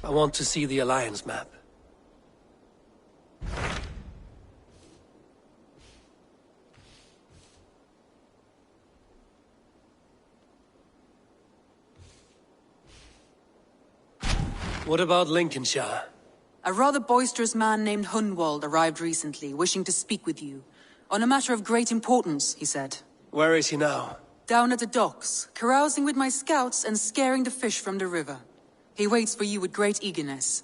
I want to see the Alliance map. What about Lincolnshire? A rather boisterous man named Hunwald arrived recently, wishing to speak with you. On a matter of great importance, he said. Where is he now? Down at the docks, carousing with my scouts and scaring the fish from the river. He waits for you with great eagerness.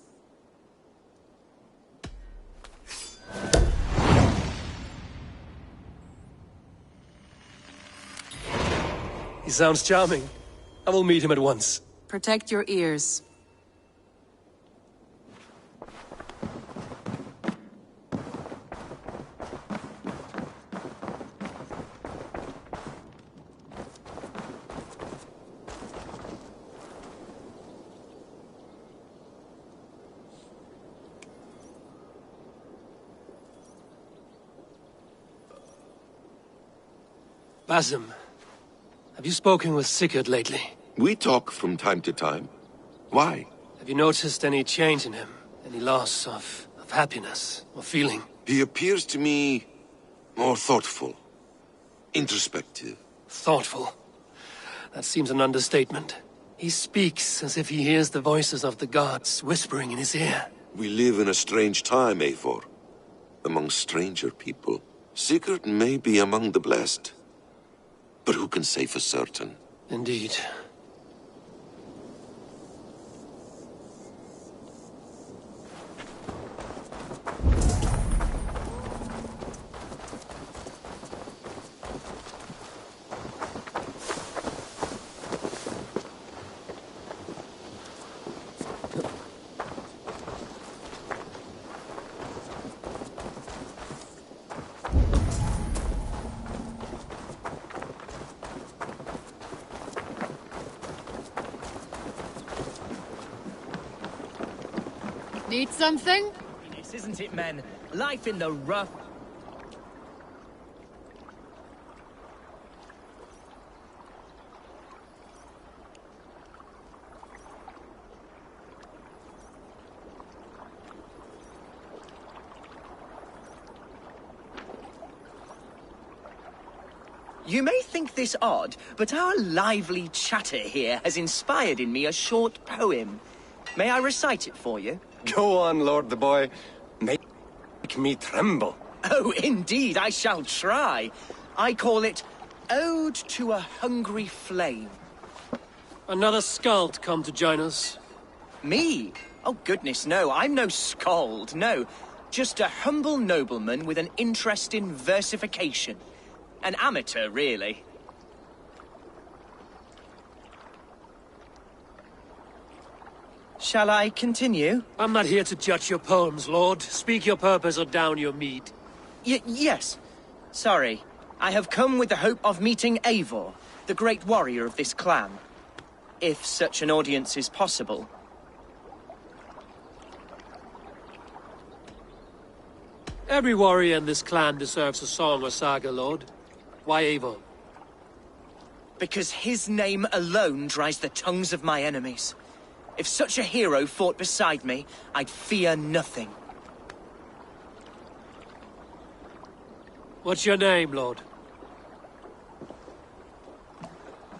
He sounds charming. I will meet him at once. Protect your ears. Basim, have you spoken with Sigurd lately? We talk from time to time. Why? Have you noticed any change in him? Any loss of happiness or feeling? He appears to me more thoughtful, introspective. Thoughtful? That seems an understatement. He speaks as if he hears the voices of the gods whispering in his ear. We live in a strange time, Eivor. Among stranger people. Sigurd may be among the blessed. But who can say for certain? Indeed. Need something? This isn't it, men? Life in the rough. You may think this odd, but our lively chatter here has inspired in me a short poem. May I recite it for you? Go on, Lord the Boy. Make me tremble. Oh, indeed, I shall try. I call it Ode to a Hungry Flame. Another skald come to join us. Me? Oh, goodness, no. I'm no skald, no. Just a humble nobleman with an interest in versification. An amateur, really. Shall I continue? I'm not here to judge your poems, Lord. Speak your purpose or down your mead. Yes. Sorry. I have come with the hope of meeting Eivor, the great warrior of this clan. If such an audience is possible. Every warrior in this clan deserves a song or saga, Lord. Why Eivor? Because his name alone dries the tongues of my enemies. If such a hero fought beside me, I'd fear nothing. What's your name, Lord?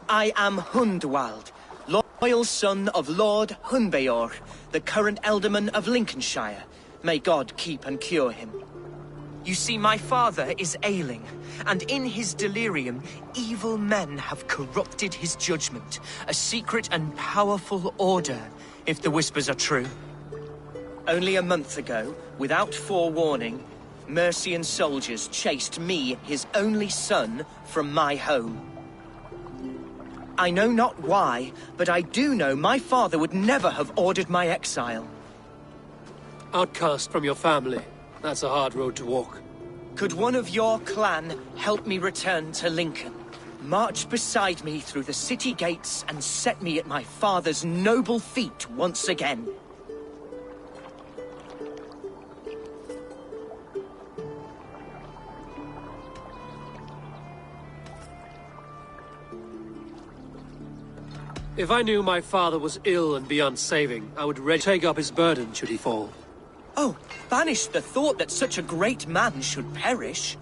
I am Hundwald, loyal son of Lord Hunbeor, the current alderman of Lincolnshire. May God keep and cure him. You see, my father is ailing, and in his delirium, evil men have corrupted his judgment. A secret and powerful order, if the whispers are true. Only a month ago, without forewarning, Mercian soldiers chased me, his only son, from my home. I know not why, but I do know my father would never have ordered my exile. Outcast from your family. That's a hard road to walk. Could one of your clan help me return to Lincoln? March beside me through the city gates and set me at my father's noble feet once again. If I knew my father was ill and beyond saving, I would ready take up his burden should he fall. Oh, banish the thought that such a great man should perish.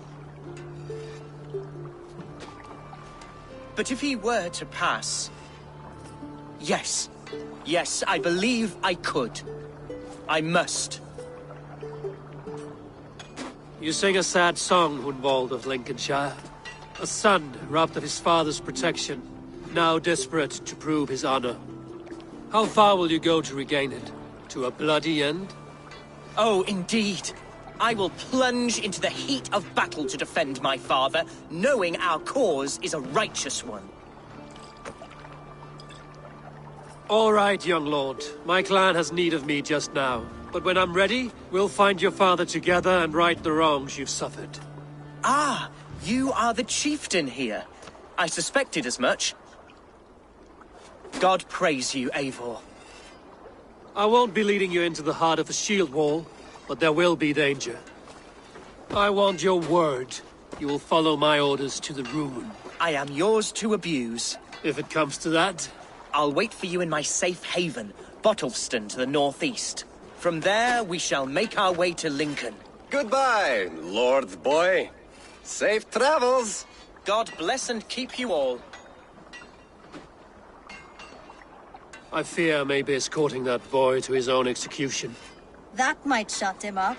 But if he were to pass... Yes. Yes, I believe I could. I must. You sing a sad song, Hunwald of Lincolnshire. A son robbed of his father's protection, now desperate to prove his honor. How far will you go to regain it? To a bloody end? Oh, indeed. I will plunge into the heat of battle to defend my father, knowing our cause is a righteous one. All right, young lord. My clan has need of me just now. But when I'm ready, we'll find your father together and right the wrongs you've suffered. Ah, you are the chieftain here. I suspected as much. God praise you, Eivor. I won't be leading you into the heart of the shield wall, but there will be danger. I want your word. You will follow my orders to the ruin. I am yours to abuse. If it comes to that. I'll wait for you in my safe haven, Bottleston to the northeast. From there, we shall make our way to Lincoln. Goodbye, Lord Boy. Safe travels. God bless and keep you all. I fear I may be escorting that boy to his own execution. That might shut him up.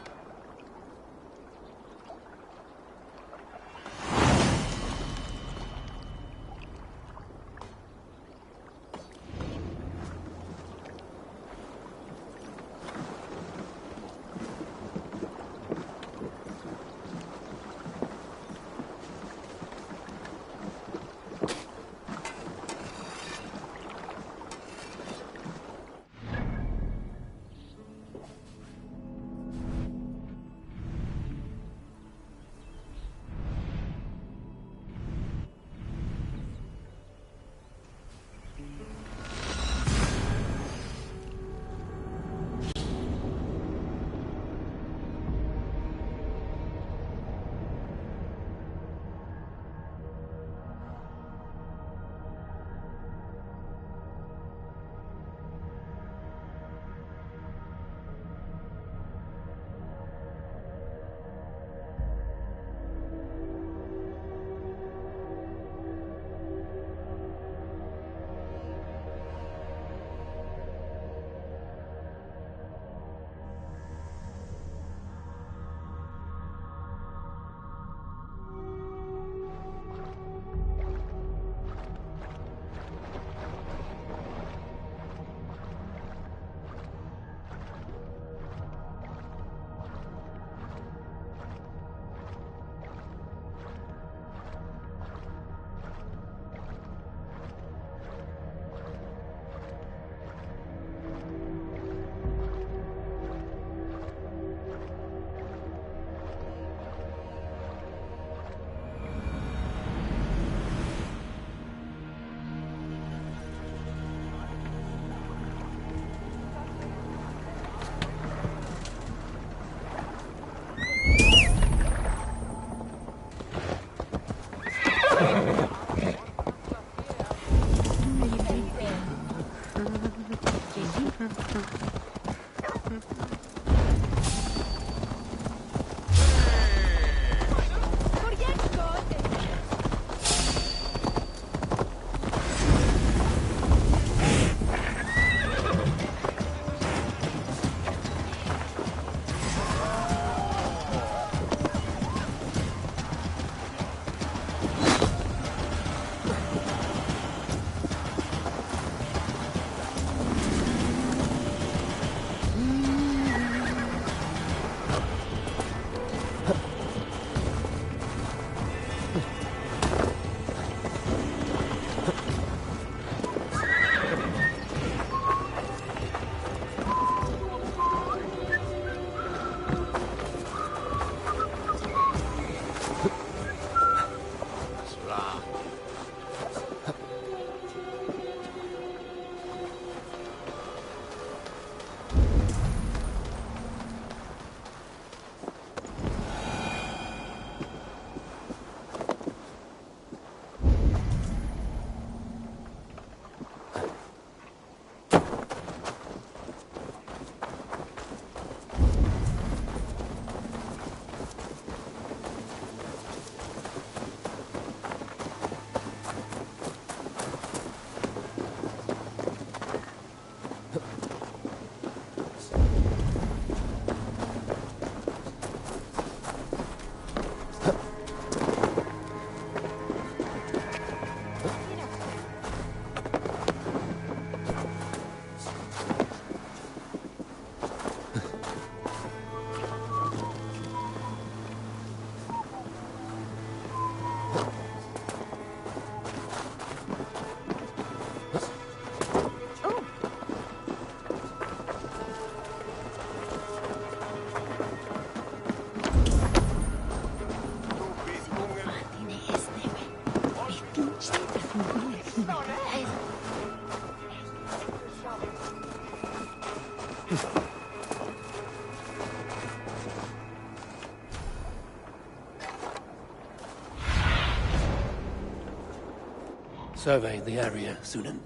Survey the area, Sunan.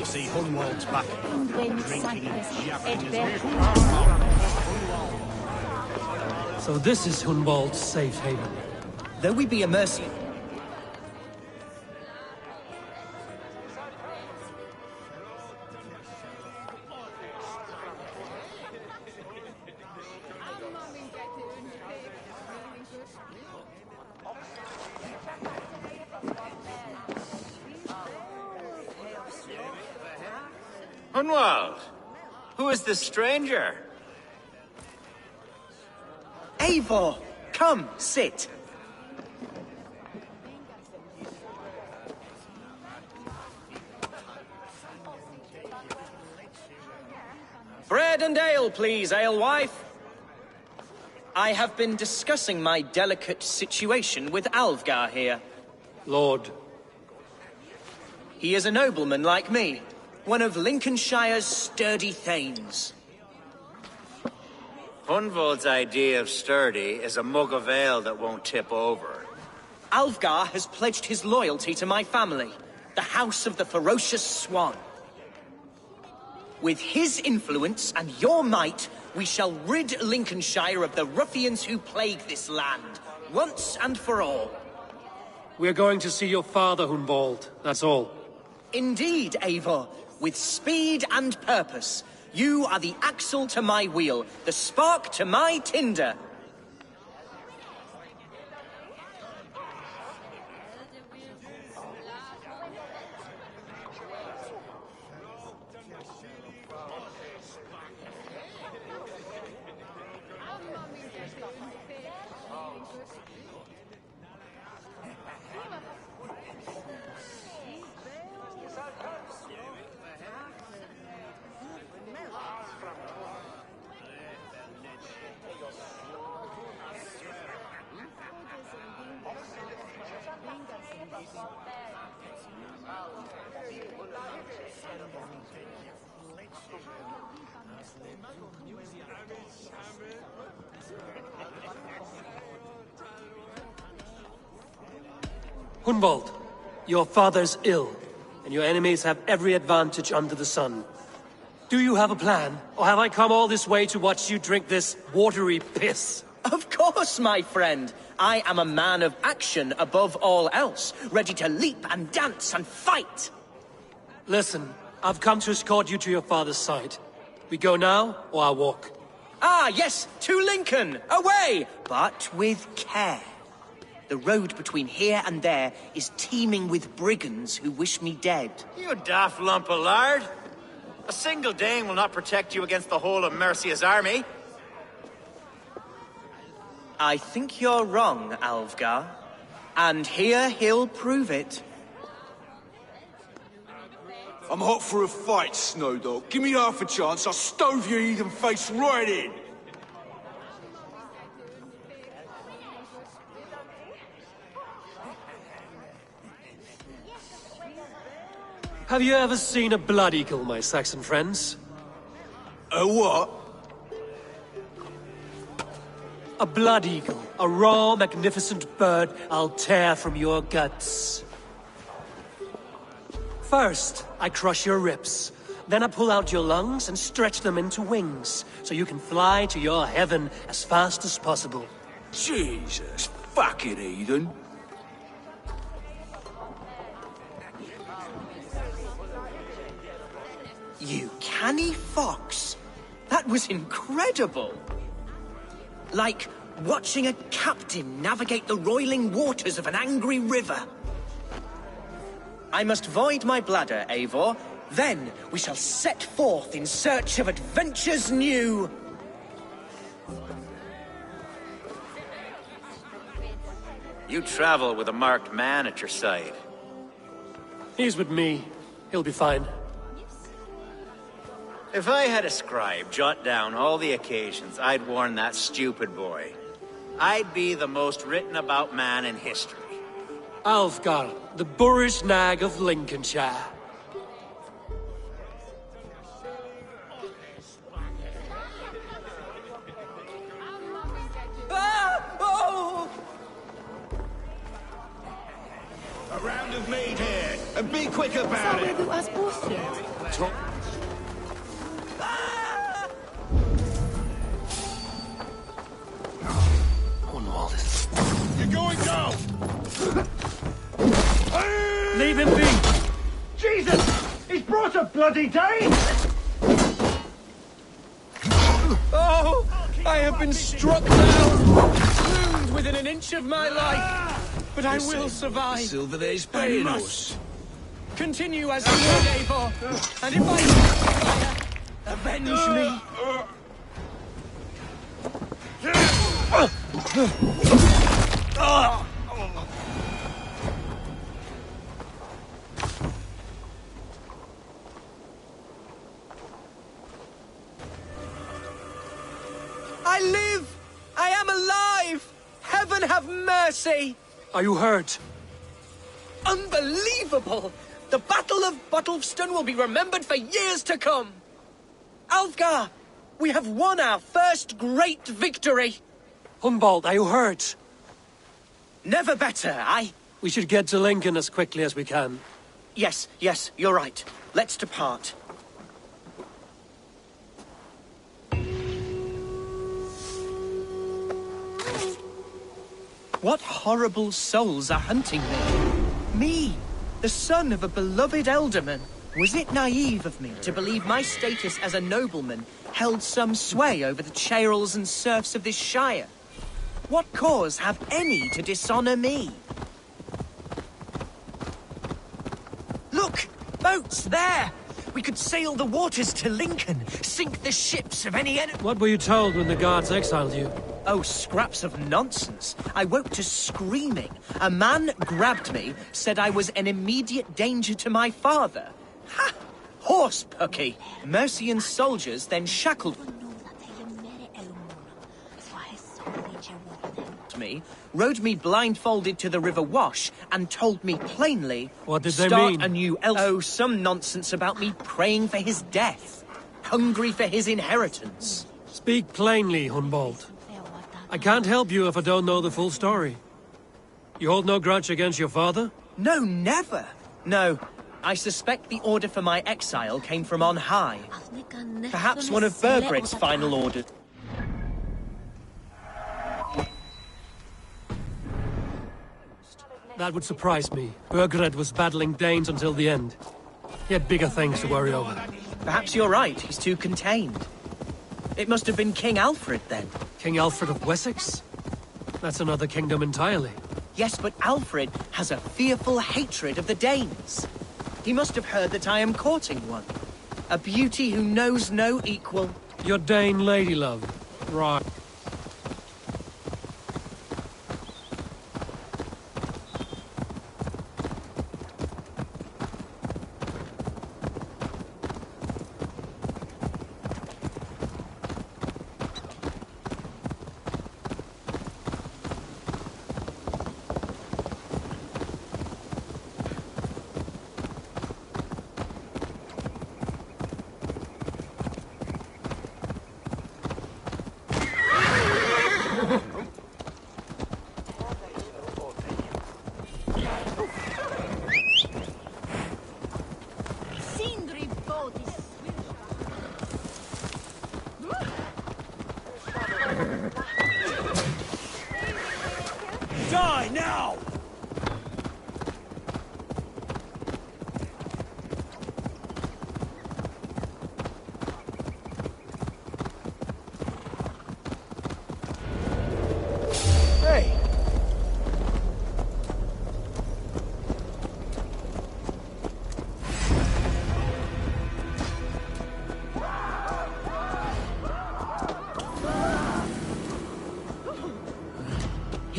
See Hunwald's back. So this is Hunwald's safe haven. Though we be a mercy. Hunwald, who is this stranger? Eivor, come, sit. Bread and ale, please, alewife. I have been discussing my delicate situation with Alvgar here. Lord. He is a nobleman like me, one of Lincolnshire's sturdy thanes. Hunwald's idea of sturdy is a mug of ale that won't tip over. Alvgar has pledged his loyalty to my family, the House of the Ferocious Swan. With his influence and your might, we shall rid Lincolnshire of the ruffians who plague this land, once and for all. We're going to see your father, Hunwald, that's all. Indeed, Eivor. With speed and purpose, you are the axle to my wheel, the spark to my tinder. Hunwald, your father's ill, and your enemies have every advantage under the sun. Do you have a plan, or have I come all this way to watch you drink this watery piss? Of course, my friend. I am a man of action above all else, ready to leap and dance and fight. Listen, I've come to escort you to your father's side. We go now, or I walk? Ah, yes, to Lincoln! Away! But with care. The road between here and there is teeming with brigands who wish me dead. You daft lump of lard! A single Dane will not protect you against the whole of Mercia's army. I think you're wrong, Alvgar. And here he'll prove it. I'm hot for a fight, Snowdog. Give me half a chance, I'll stove your heathen face right in! Have you ever seen a blood eagle, my Saxon friends? A what? A blood eagle. A raw, magnificent bird I'll tear from your guts. First, I crush your ribs. Then I pull out your lungs and stretch them into wings, so you can fly to your heaven as fast as possible. Jesus fucking heathen. You canny fox. That was incredible. Like watching a captain navigate the roiling waters of an angry river. I must void my bladder, Eivor. Then we shall set forth in search of adventures new. You travel with a marked man at your side. He's with me. He'll be fine. If I had a scribe jot down all the occasions I'd warn that stupid boy, I'd be the most written about man in history. Alfgar, the boorish nag of Lincolnshire. Ah! Oh! A round of mead here, and be quick about it. You're going down! Leave him be! Jesus! He's brought a bloody Dane! Oh! I have been struck down! Wound within an inch of my life! But I will survive! Silver there's paying us. Continue as you would, Eivor! And if I avenge me! I live! I am alive! Heaven have mercy! Are you hurt? Unbelievable! The Battle of Bottleston will be remembered for years to come! Alfgar! We have won our first great victory! Humbald, are you hurt? Never better, We should get to Lincoln as quickly as we can. Yes, you're right. Let's depart. What horrible souls are hunting me? Me, the son of a beloved ealdorman. Was it naive of me to believe my status as a nobleman held some sway over the churls and serfs of this shire? What cause have any to dishonor me? Look! Boats there! We could sail the waters to Lincoln, sink the ships of any enemy. What were you told when the guards exiled you? Oh, scraps of nonsense. I woke to screaming. A man grabbed me, said I was an immediate danger to my father. Ha! Horse pucky. Mercian soldiers then shackled me, rode me blindfolded to the River Wash, and told me plainly, what did they start mean? a new Oh, some nonsense about me praying for his death, hungry for his inheritance. Speak plainly, Humbald. I can't help you if I don't know the full story. You hold no grudge against your father? No, never. No, I suspect the order for my exile came from on high. Perhaps one of Bergred's final orders. That would surprise me. Bergred was battling Danes until the end. He had bigger things to worry over. Perhaps you're right, he's too contained. It must have been King Alfred, then. King Alfred of Wessex? That's another kingdom entirely. Yes, but Alfred has a fearful hatred of the Danes. He must have heard that I am courting one. A beauty who knows no equal. Your Dane lady love. Right.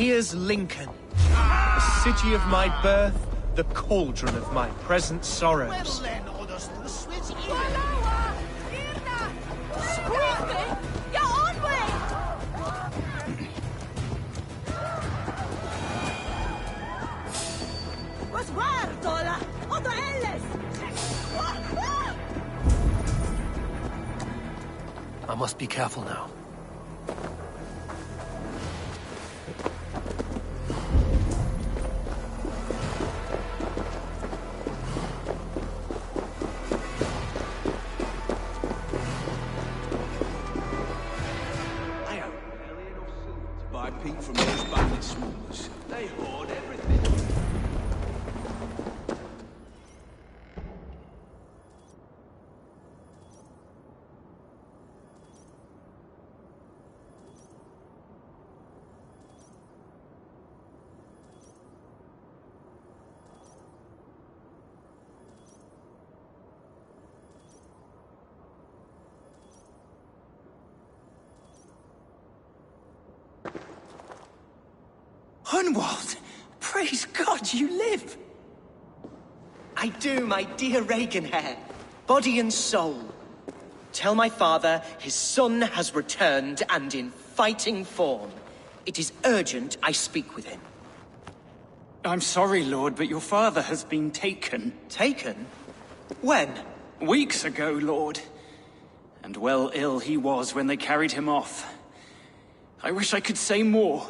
Here's Lincoln, the city of my birth, the cauldron of my present sorrows. I must be careful now. Buy peat from those bandit smugglers. They hoard everything. Hunwald! Praise God you live! I do, my dear Reaganhair. Body and soul. Tell my father his son has returned and in fighting form. It is urgent I speak with him. I'm sorry, Lord, but your father has been taken. Taken? When? Weeks ago, Lord. And well ill he was when they carried him off. I wish I could say more.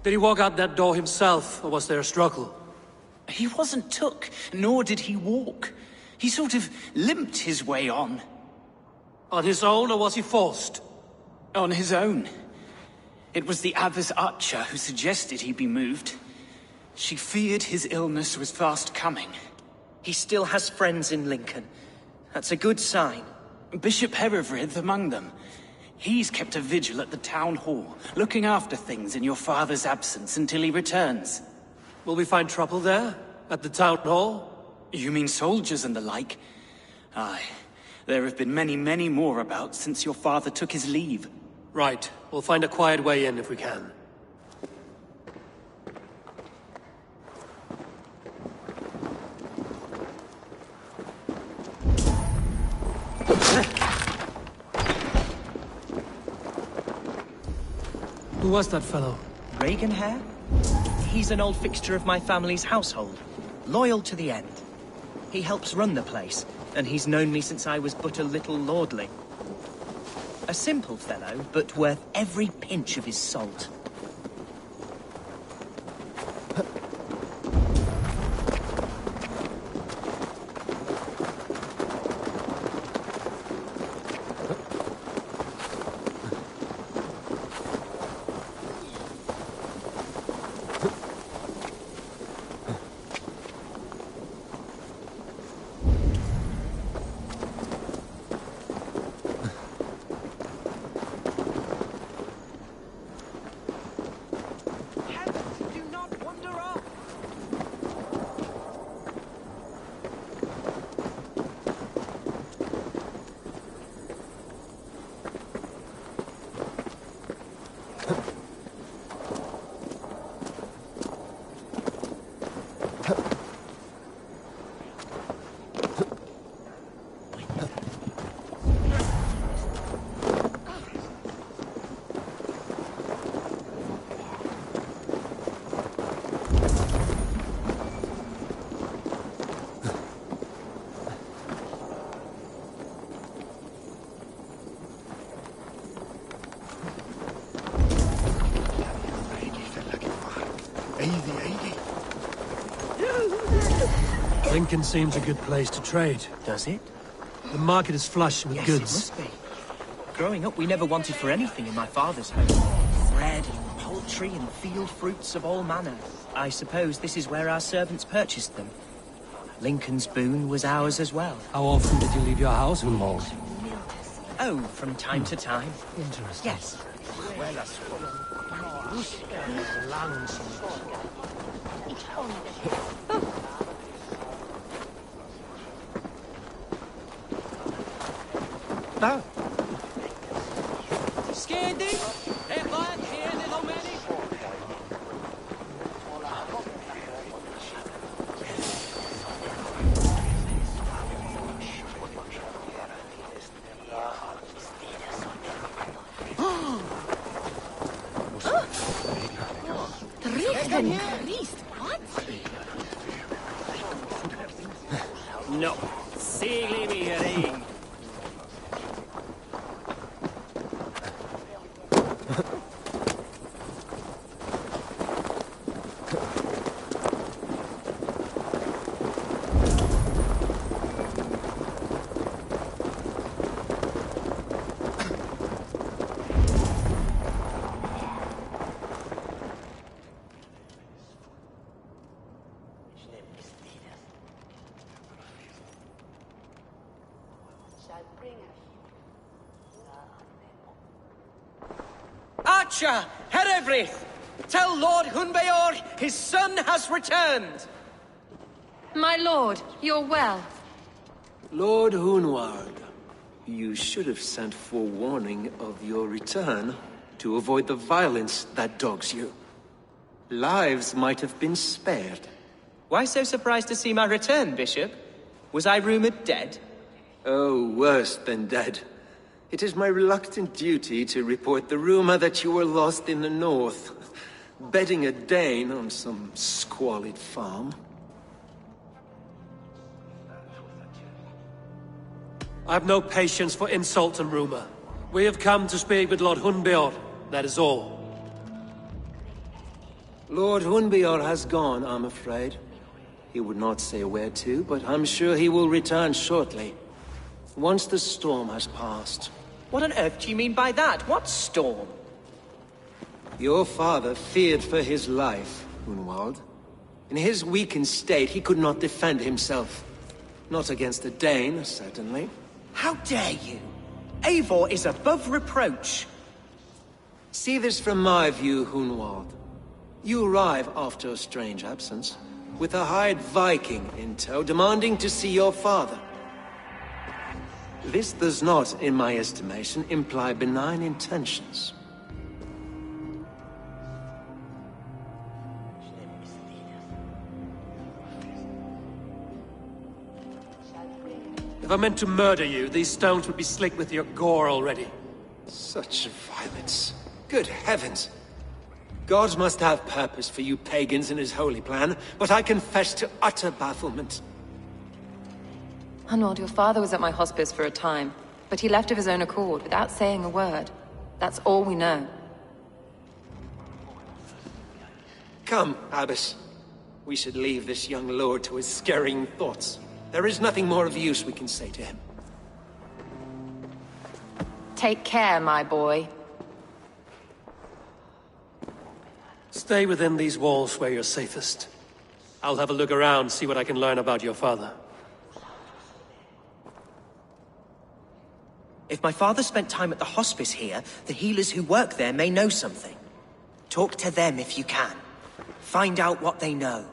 Did he walk out that door himself, or was there a struggle? He wasn't took, nor did he walk. He sort of limped his way on. On his own, or was he forced? On his own. It was the Abbess Archer who suggested he be moved. She feared his illness was fast coming. He still has friends in Lincoln. That's a good sign. Bishop Herefrith among them. He's kept a vigil at the town hall, looking after things in your father's absence until he returns. Will we find trouble there? At the town hall? You mean soldiers and the like? Aye. There have been many, many more about since your father took his leave. Right. We'll find a quiet way in if we can. Who was that fellow? Reaganhair? He's an old fixture of my family's household. Loyal to the end. He helps run the place, and he's known me since I was but a little lordling. A simple fellow, but worth every pinch of his salt. Lincoln seems a good place to trade. Does it? The market is flush with Yes, goods. it must be. Growing up, we never wanted for anything in my father's home. Bread, poultry, and field fruits of all manner. I suppose this is where our servants purchased them. Lincoln's boon was ours as well. How often did you leave your house, Hunwald? Oh, from time to time. Interesting. Yes. Ah. Scandy? Hey, lad, here, little manny. No. Segli mi ring. Archer, Herevrith, tell Lord Hunbeor his son has returned. My lord, you're well. Lord Hunwald, you should have sent forewarning of your return to avoid the violence that dogs you. Lives might have been spared. Why so surprised to see my return, Bishop? Was I rumored dead? Oh, worse than dead. It is my reluctant duty to report the rumor that you were lost in the north, bedding a Dane on some squalid farm. I've no patience for insult and rumor. We have come to speak with Lord Hunbeor, that is all. Lord Hunbeor has gone, I'm afraid. He would not say where to, but I'm sure he will return shortly. Once the storm has passed. What on earth do you mean by that? What storm? Your father feared for his life, Hunwald. In his weakened state, he could not defend himself. Not against a Dane, certainly. How dare you? Eivor is above reproach. See this from my view, Hunwald. You arrive after a strange absence, with a hired Viking in tow, demanding to see your father. This does not, in my estimation, imply benign intentions. If I meant to murder you, these stones would be slick with your gore already. Such violence. Good heavens! God must have purpose for you pagans in his holy plan, but I confess to utter bafflement. Hunwald, your father was at my hospice for a time, but he left of his own accord without saying a word. That's all we know. Come, Abbess. We should leave this young lord to his scurrying thoughts. There is nothing more of use we can say to him. Take care, my boy. Stay within these walls where you're safest. I'll have a look around, see what I can learn about your father. If my father spent time at the hospice here, the healers who work there may know something. Talk to them if you can. Find out what they know.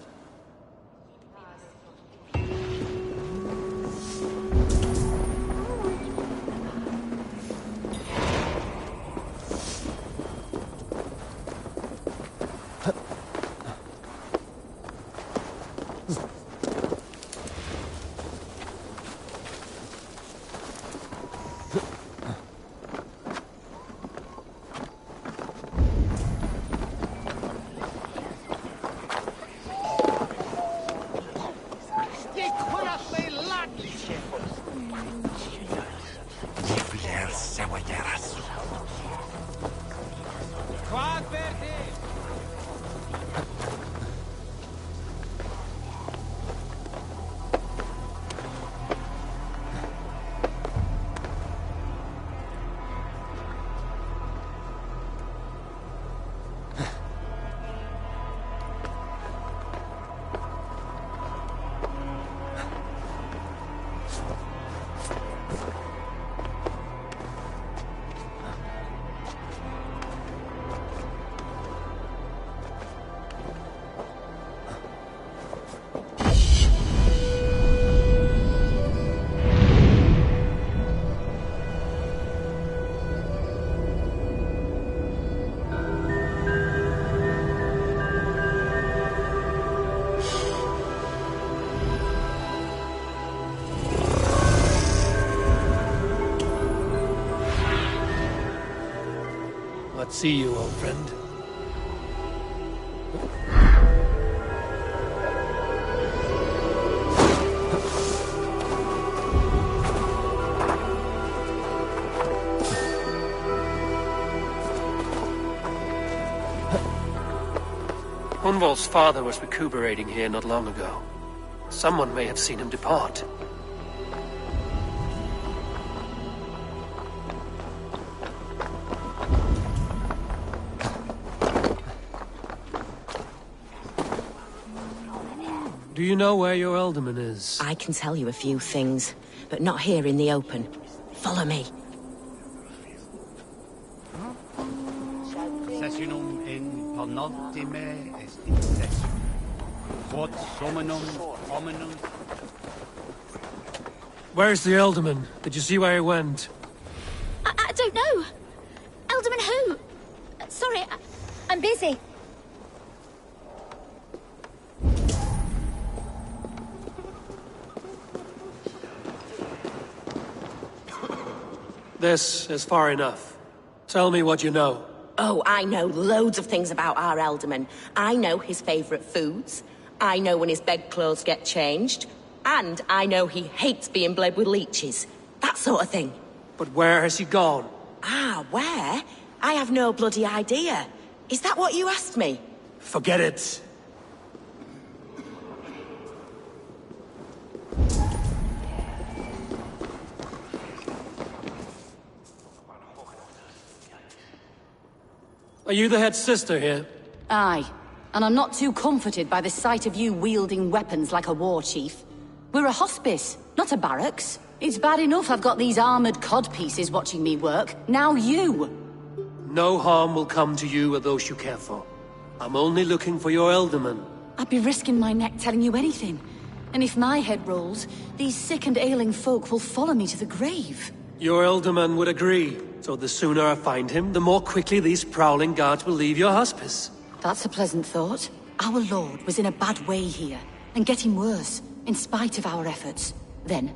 Glad to see you, old friend. Hunwald's father was recuperating here not long ago. Someone may have seen him depart. Do you know where your Elderman is? I can tell you a few things, but not here in the open. Follow me. Sessionum in penultime est quod hominum hominum. Where's the Elderman? Did you see where he went? I don't know. Alderman who? Sorry, I'm busy. This is far enough. Tell me what you know. Oh, I know loads of things about our Elderman. I know his favourite foods. I know when his bedclothes get changed. And I know he hates being bled with leeches. That sort of thing. But where has he gone? Ah, where? I have no bloody idea. Is that what you asked me? Forget it. Are you the head sister here? Aye. And I'm not too comforted by the sight of you wielding weapons like a war chief. We're a hospice, not a barracks. It's bad enough I've got these armored codpieces watching me work. Now you! No harm will come to you or those you care for. I'm only looking for your Elderman. I'd be risking my neck telling you anything. And if my head rolls, these sick and ailing folk will follow me to the grave. Your Elderman would agree. So the sooner I find him, the more quickly these prowling guards will leave your hospice. That's a pleasant thought. Our lord was in a bad way here, and getting worse, in spite of our efforts. Then,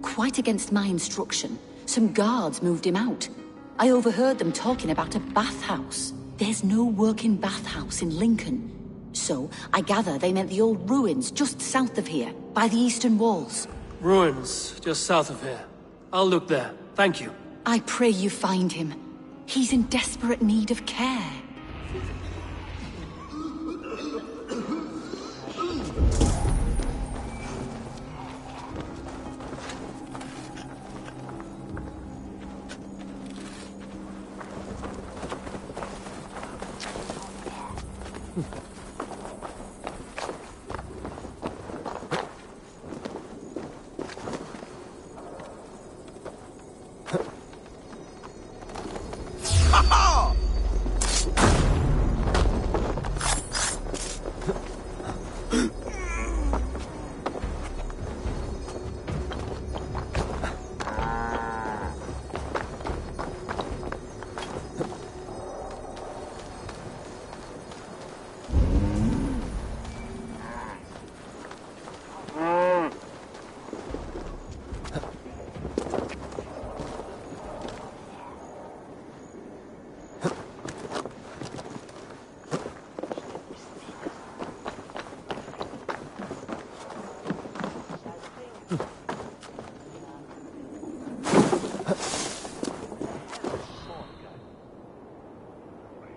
quite against my instruction, some guards moved him out. I overheard them talking about a bathhouse. There's no working bathhouse in Lincoln. So, I gather they meant the old ruins just south of here, by the eastern walls. Ruins, just south of here. I'll look there. Thank you. I pray you find him. He's in desperate need of care.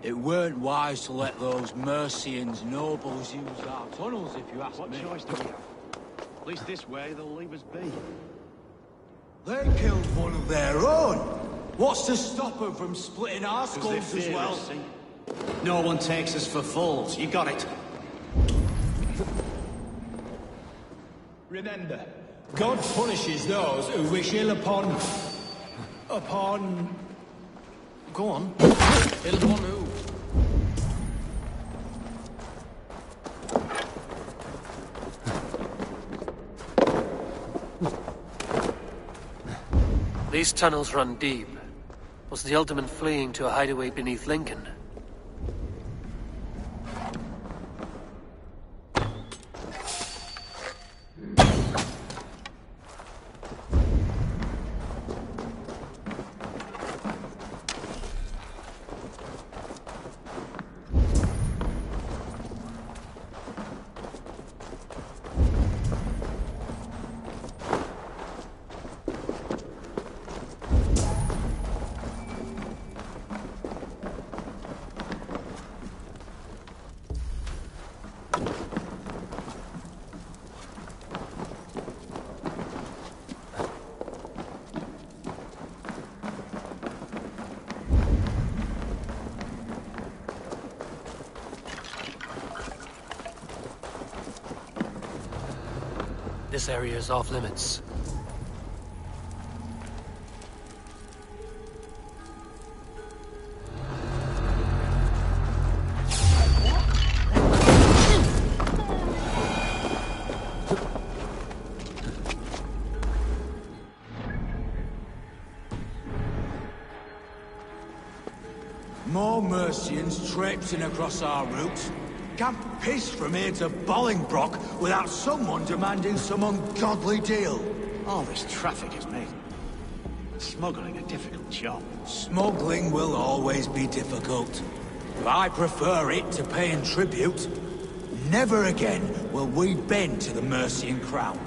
It weren't wise to let those Mercians nobles use our tunnels, if you ask me. What choice do we have? At least this way, they'll leave us be. They killed one of their own. What's to stop them from splitting our skulls as well? No one takes us for fools. You got it. Remember, God punishes those who wish ill upon... Go on. ill upon who? These tunnels run deep. Was the Elderman fleeing to a hideaway beneath Lincoln? This area is off limits. More Mercians traipsing across our route. Can't piss from here to Bolingbroke without someone demanding some ungodly deal. All this traffic is made smuggling a difficult job. Smuggling will always be difficult. But I prefer it to paying tribute. Never again will we bend to the Mercian crown.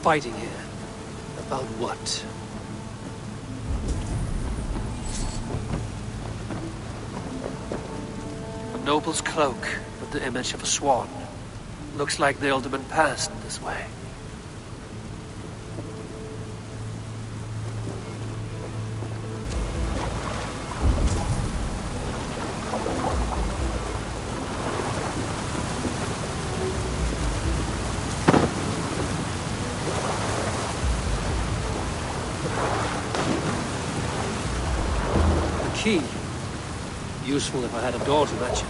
Fighting here. About what? A noble's cloak with the image of a swan. Looks like the alderman passed this way. Key. Useful if I had a door to match it.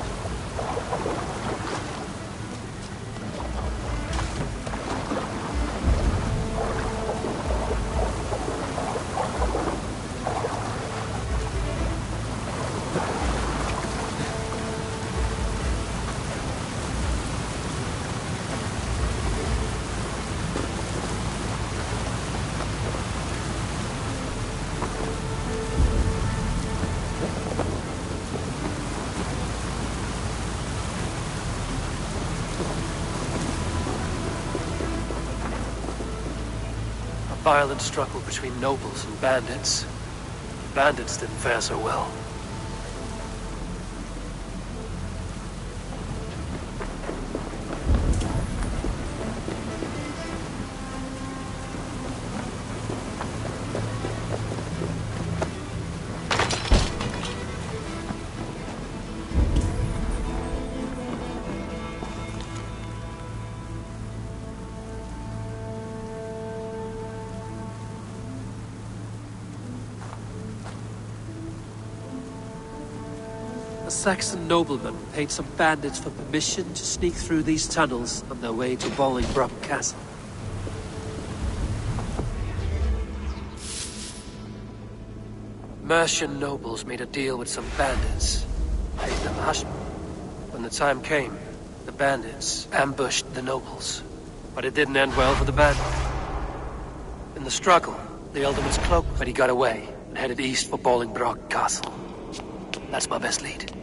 Violent struggle between nobles and bandits. The bandits didn't fare so well. A Saxon nobleman paid some bandits for permission to sneak through these tunnels on their way to Bolingbroke Castle. Mercian nobles made a deal with some bandits, paid them hush. When the time came, the bandits ambushed the nobles, but it didn't end well for the bandits. In the struggle, the alderman's cloak, but he got away and headed east for Bolingbroke Castle. That's my best lead.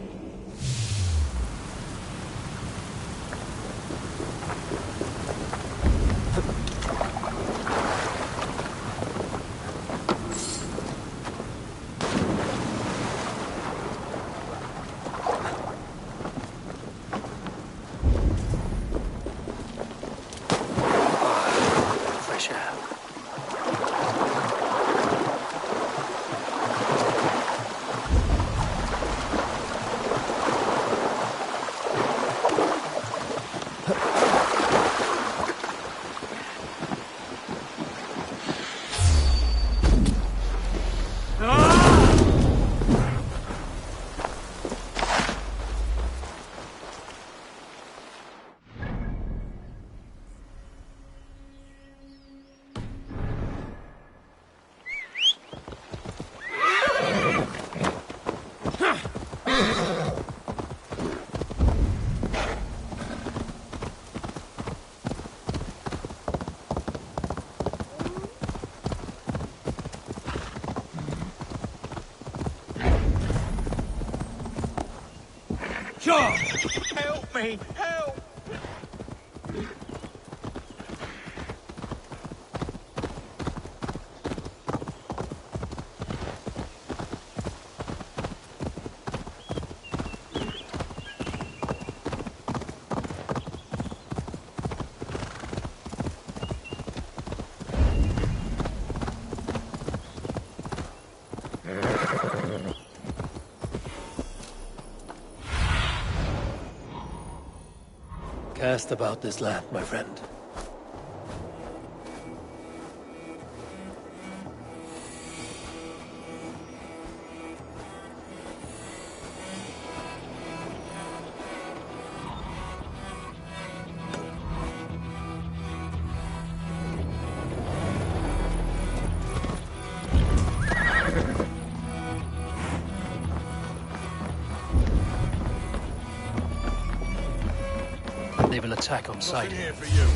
Sure! Help me! Help! Cast about this land, my friend. Naval attack on sight. Here for you.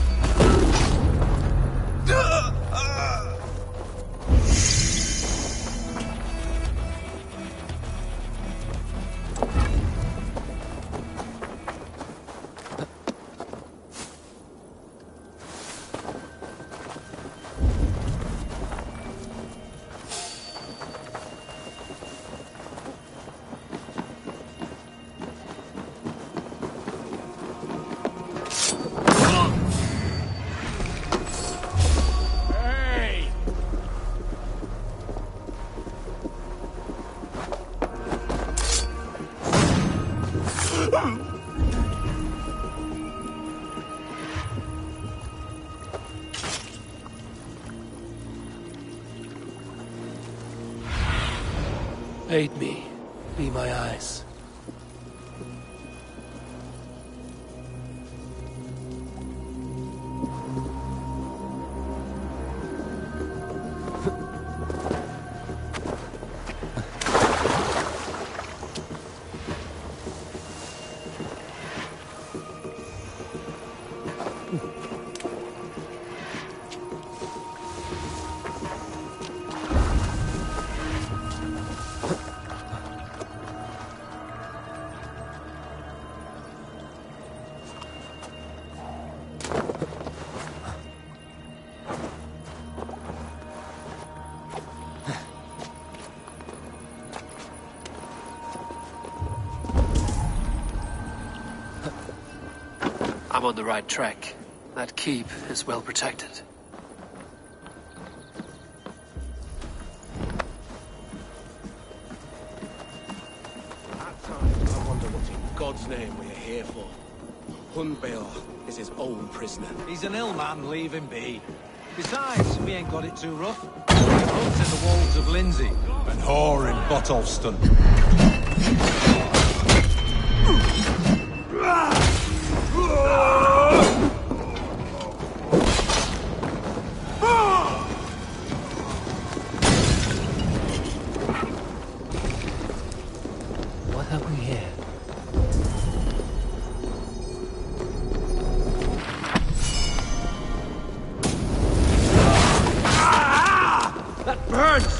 Aid me. Be my eyes. I'm on the right track. That keep is well protected. At times, I wonder what in God's name we are here for. Hunbeor is his own prisoner. He's an ill man, leave him be. Besides, we ain't got it too rough. We hunt in the walls of Lindsay. And whore in Botolston. What have we here? That burns!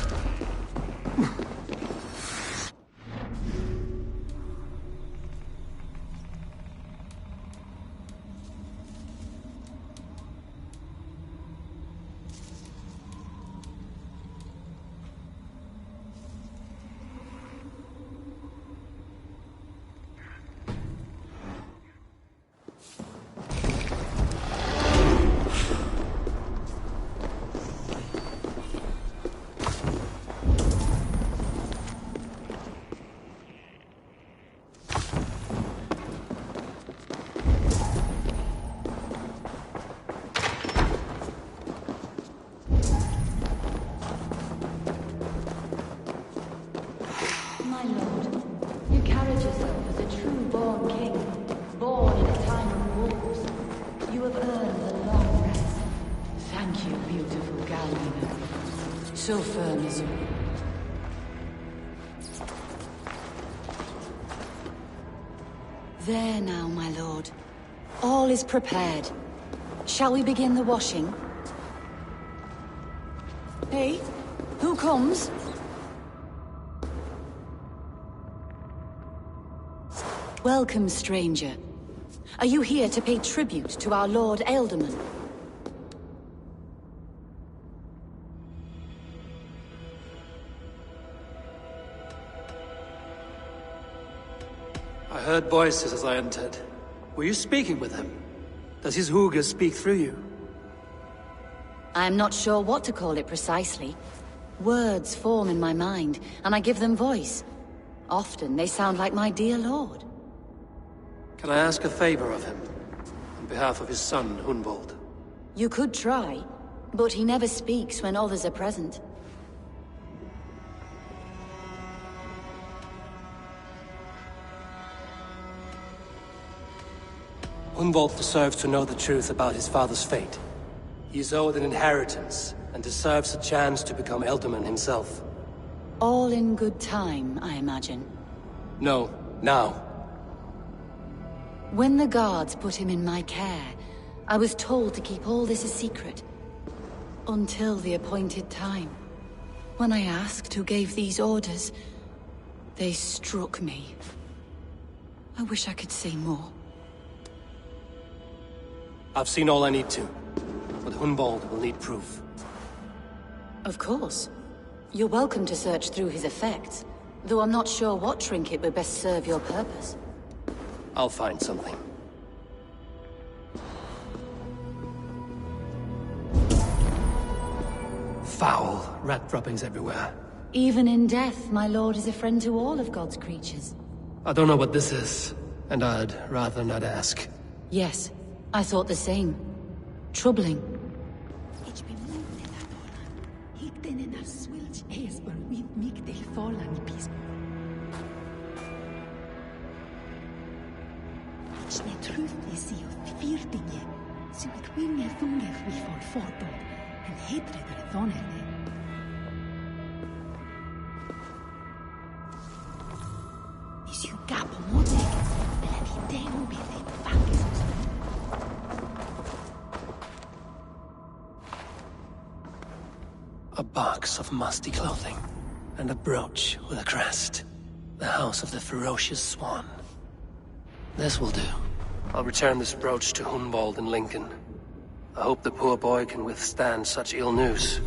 My lord, you carried yourself as a true-born king, born in a time of wars. You have earned a long rest. Thank you, beautiful Galina. So firm as you. There now, my lord. All is prepared. Shall we begin the washing? Hey, who comes? Welcome, stranger. Are you here to pay tribute to our Lord Alderman? I heard voices as I entered. Were you speaking with him? Does his hooga speak through you? I am not sure what to call it precisely. Words form in my mind, and I give them voice. Often they sound like my dear lord. Can I ask a favor of him? On behalf of his son, Hunwald. You could try, but he never speaks when others are present. Hunwald deserves to know the truth about his father's fate. He is owed an inheritance, and deserves a chance to become Elderman himself. All in good time, I imagine. No, now. When the guards put him in my care, I was told to keep all this a secret. Until the appointed time. When I asked who gave these orders, they struck me. I wish I could say more. I've seen all I need to, but Hunwald will need proof. Of course. You're welcome to search through his effects, though I'm not sure what trinket would best serve your purpose. I'll find something. Foul rat droppings everywhere. Even in death, my lord is a friend to all of God's creatures. I don't know what this is, and I'd rather not ask. Yes, I thought the same. Troubling. A box of musty clothing, and a brooch with a crest. The house of the ferocious swan. This will do. I'll return this brooch to Hunwald in Lincoln. I hope the poor boy can withstand such ill news.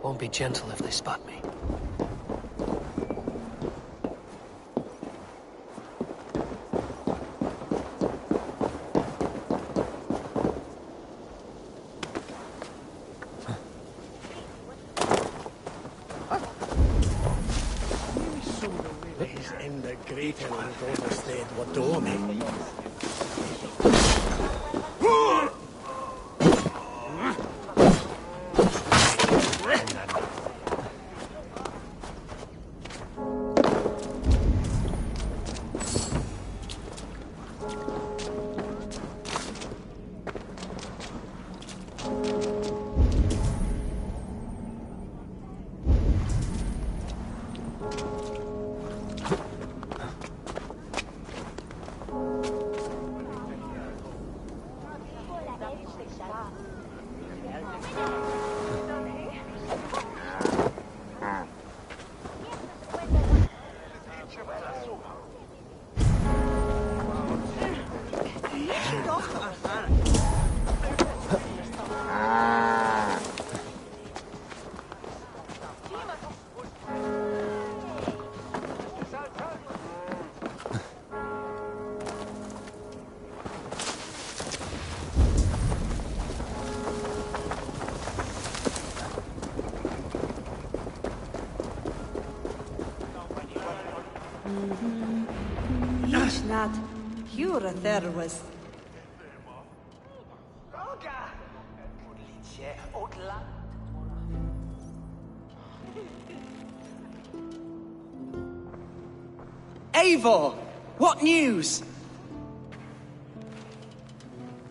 Won't be gentle if they spot me. Gretel don't understand what do me. Ishnat, Hura there was. Eivor! What news?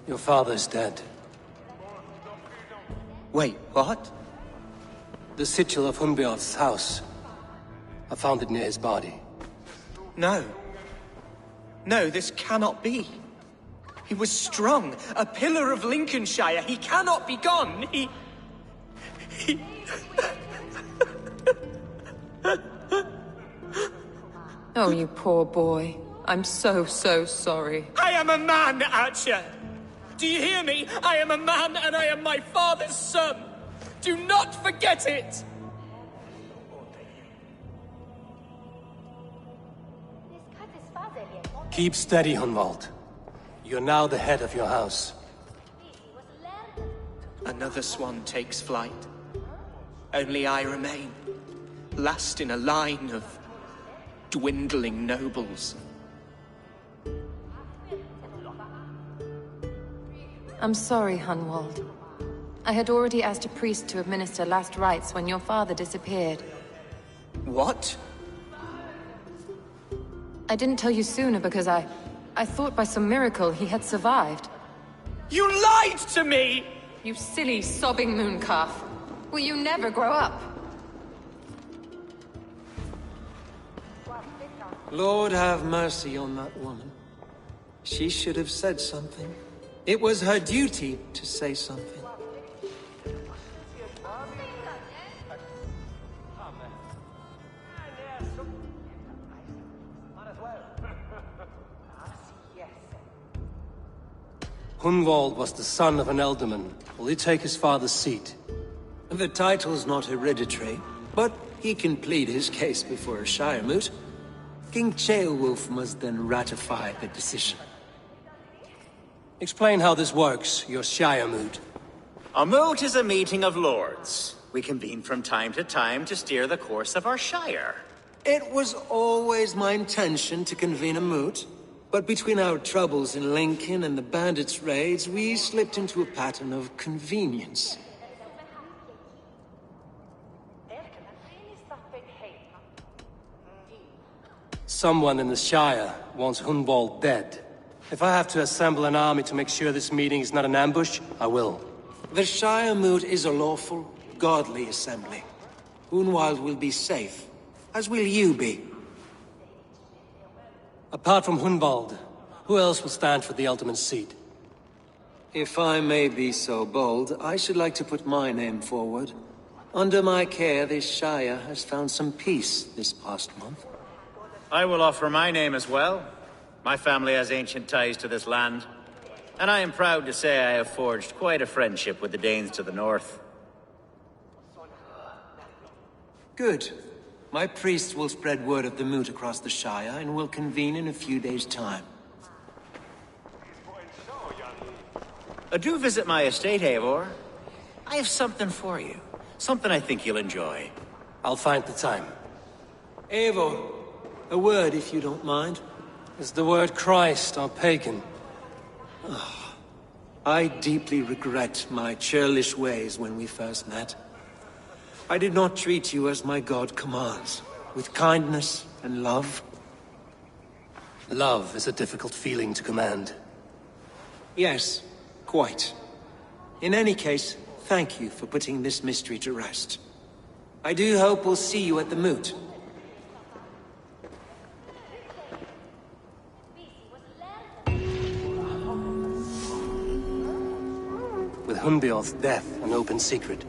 Your father's dead. Wait, what? The sigil of Hunbeorth's house. I found it near his body. No. No, this cannot be. He was strong, a pillar of Lincolnshire. He cannot be gone. He... Oh, you poor boy. I'm so sorry. I am a man, Archer! Do you hear me? I am a man and I am my father's son! Do not forget it! Keep steady, Hunwald. You're now the head of your house. Another swan takes flight. Only I remain. Last in a line of dwindling nobles. I'm sorry, Hunwald. I had already asked a priest to administer last rites when your father disappeared. What? I didn't tell you sooner because I thought by some miracle he had survived. You lied to me! You silly, sobbing mooncalf. Will you never grow up? Lord have mercy on that woman. She should have said something. It was her duty to say something. Hunwald was the son of an ealdorman. Will he take his father's seat? The title's not hereditary, but he can plead his case before a shire moot. King Ceolwulf must then ratify the decision. Explain how this works, your shire moot. A moot is a meeting of lords. We convene from time to time to steer the course of our shire. It was always my intention to convene a moot, but between our troubles in Lincoln and the bandits' raids, we slipped into a pattern of convenience. Someone in the Shire wants Hunwald dead. If I have to assemble an army to make sure this meeting is not an ambush, I will. The Shire moot is a lawful, godly assembly. Hunwald will be safe, as will you be. Apart from Hunwald, who else will stand for the ultimate seat? If I may be so bold, I should like to put my name forward. Under my care, this Shire has found some peace this past month. I will offer my name as well. My family has ancient ties to this land, and I am proud to say I have forged quite a friendship with the Danes to the north. Good. My priest will spread word of the moot across the Shire, and will convene in a few days' time. Do visit my estate, Eivor. I have something for you. Something I think you'll enjoy. I'll find the time. Eivor, A word, if you don't mind. Is the word Christ or pagan? I deeply regret my churlish ways when we first met. I did not treat you as my god commands, with kindness and love. Love is a difficult feeling to command. Yes, quite. In any case, thank you for putting this mystery to rest. I do hope we'll see you at the moot. With Hunbeorth's death an open secret,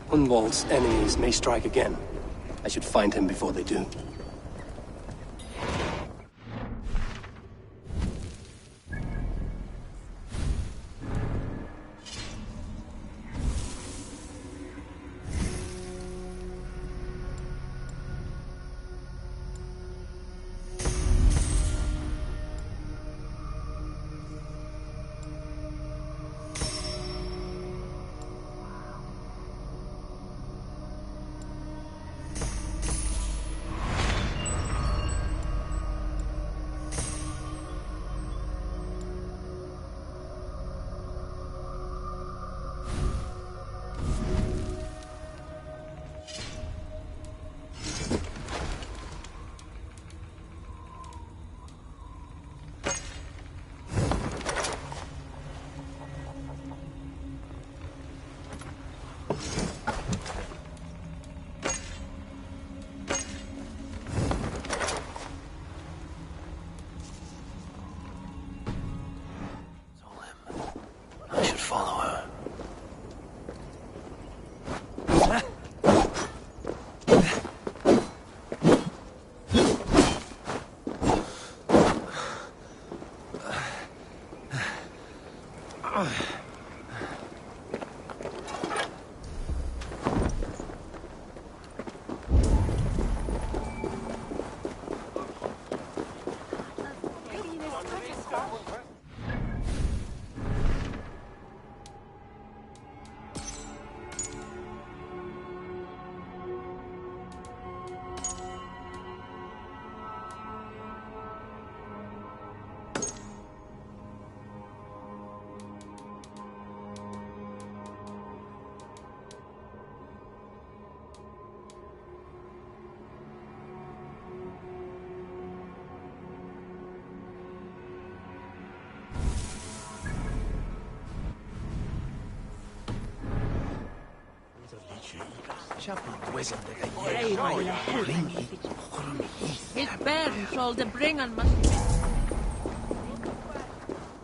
Hunwald's enemies may strike again. I should find him before they do. I should follow her.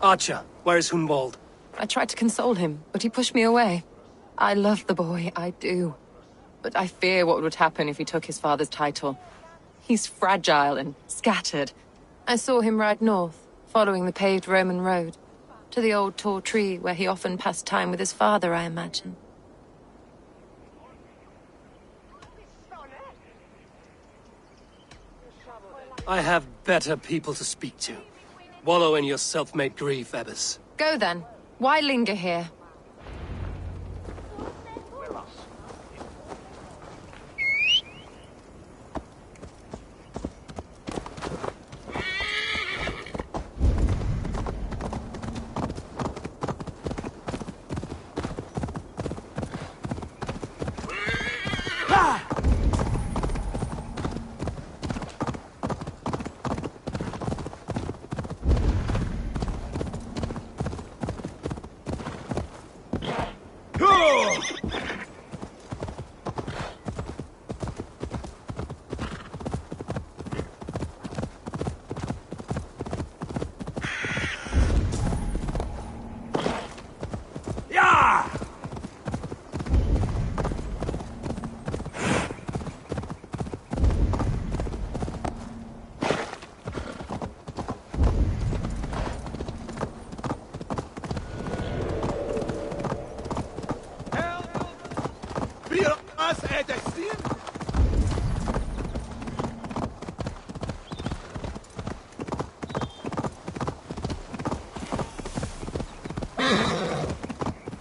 Archer, where is Hunwald? I tried to console him, but he pushed me away. I love the boy, I do. But I fear what would happen if he took his father's title. He's fragile and scattered. I saw him ride north, following the paved Roman road. To the old tall tree where he often passed time with his father, I imagine. I have better people to speak to. Wallow in your self-made grief, Abbess. Go then. Why linger here?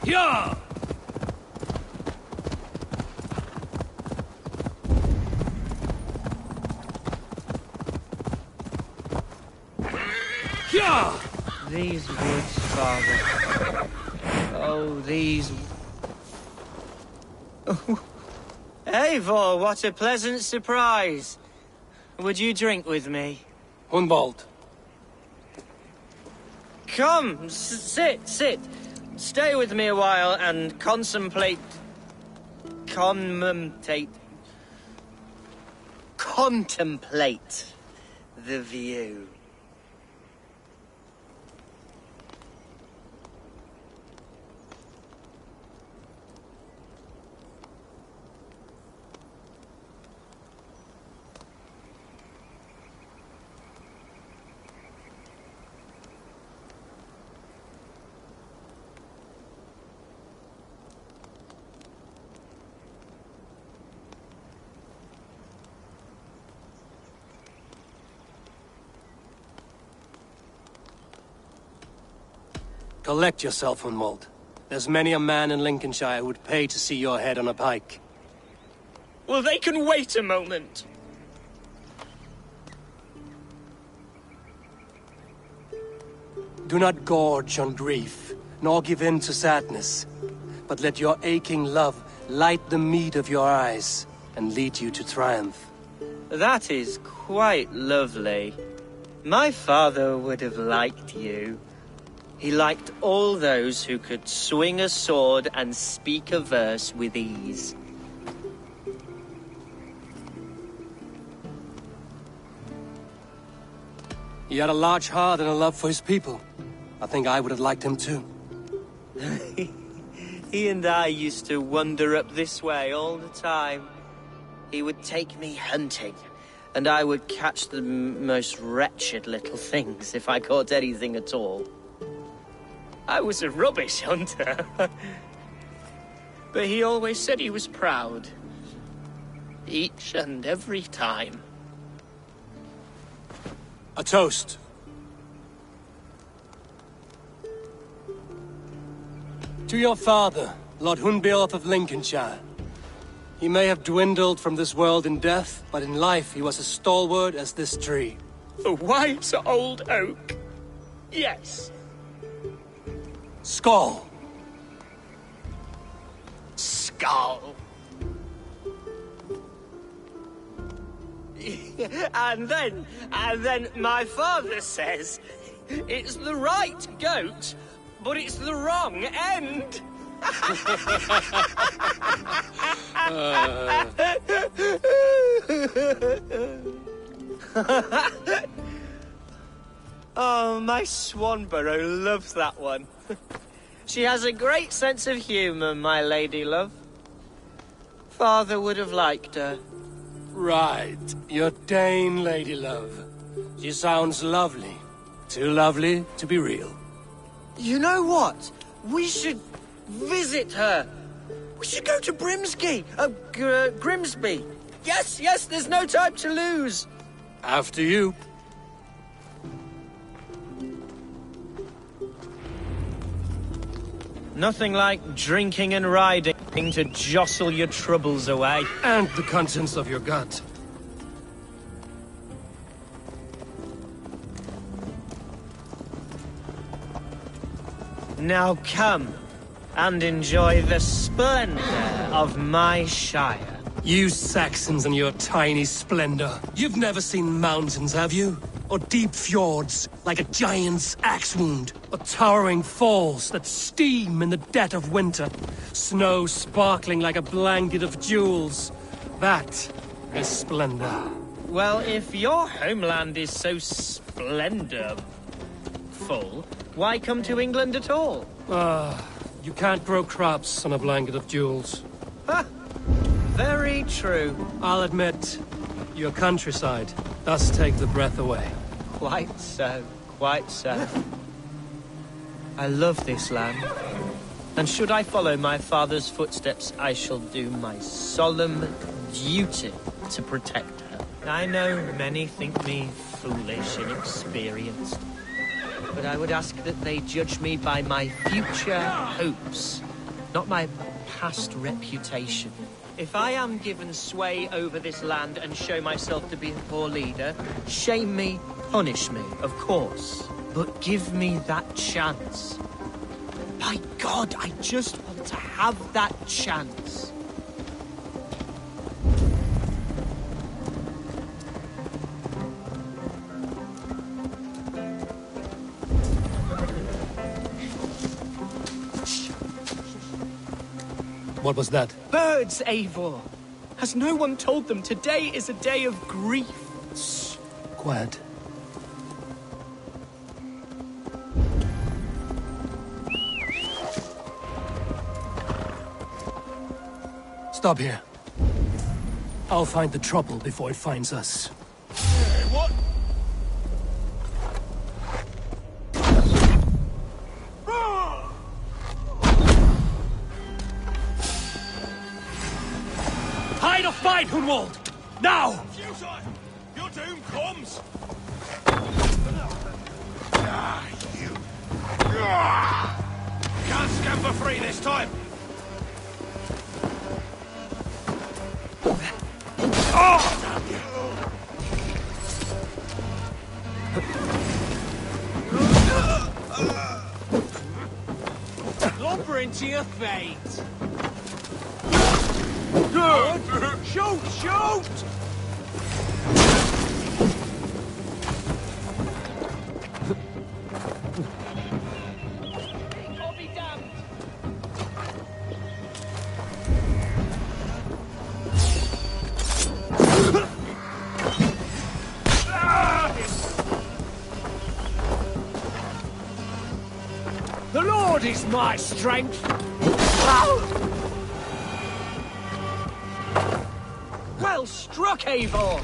Yeah! Yeah! These woods, Father. Oh, these... Eivor, what a pleasant surprise. Would you drink with me? Hunwald. Come, sit. Stay with me a while and contemplate the view. Collect yourself, Hunwald. There's many a man in Lincolnshire who would pay to see your head on a pike. Well, they can wait a moment. Do not gorge on grief, nor give in to sadness, but let your aching love light the mead of your eyes and lead you to triumph. That is quite lovely. My father would have liked you. He liked all those who could swing a sword and speak a verse with ease. He had a large heart and a love for his people. I think I would have liked him too. He and I used to wander up this way all the time. He would take me hunting, and I would catch the most wretched little things if I caught anything at all. I was a rubbish hunter. But he always said he was proud. Each and every time. A toast. To your father, Lord Hunbeorth of Lincolnshire. He may have dwindled from this world in death, but in life he was as stalwart as this tree. A wise old oak. Yes. Skull. Skull. And then my father says, it's the right goat, but it's the wrong end. Oh, my Swanborough loves that one. She has a great sense of humour, my lady love. Father would have liked her. Right, your Dane lady love. She sounds lovely. Too lovely to be real. You know what? We should visit her. We should go to Grimsby. Yes, there's no time to lose. After you. Nothing like drinking and riding to jostle your troubles away. And the contents of your gut. Now come and enjoy the splendor of my shire. You Saxons and your tiny splendor. You've never seen mountains, have you? Or deep fjords, like a giant's axe wound. Or towering falls that steam in the dead of winter. Snow sparkling like a blanket of jewels. That is splendor. Well, if your homeland is so splendorful, why come to England at all? You can't grow crops on a blanket of jewels. Very true. I'll admit, your countryside does take the breath away. Quite so, quite so. I love this land. And should I follow my father's footsteps, I shall do my solemn duty to protect her. I know many think me foolish, inexperienced. But I would ask that they judge me by my future hopes, not my past reputation. If I am given sway over this land and show myself to be a poor leader, shame me, punish me, of course. But give me that chance. By God, I just want to have that chance. What was that? Birds, Eivor! Has no one told them today is a day of grief? Shh. Quiet. Stop here. I'll find the trouble before it finds us. What? Hide or fight, Hunwald! Now! Futile! Your doom comes! You... Can't scam for free this time! Oh! Damn you! Lumber into your fate! Shoot! Shoot! I'll be damned! The Lord is my strength! Well struck, Eivor!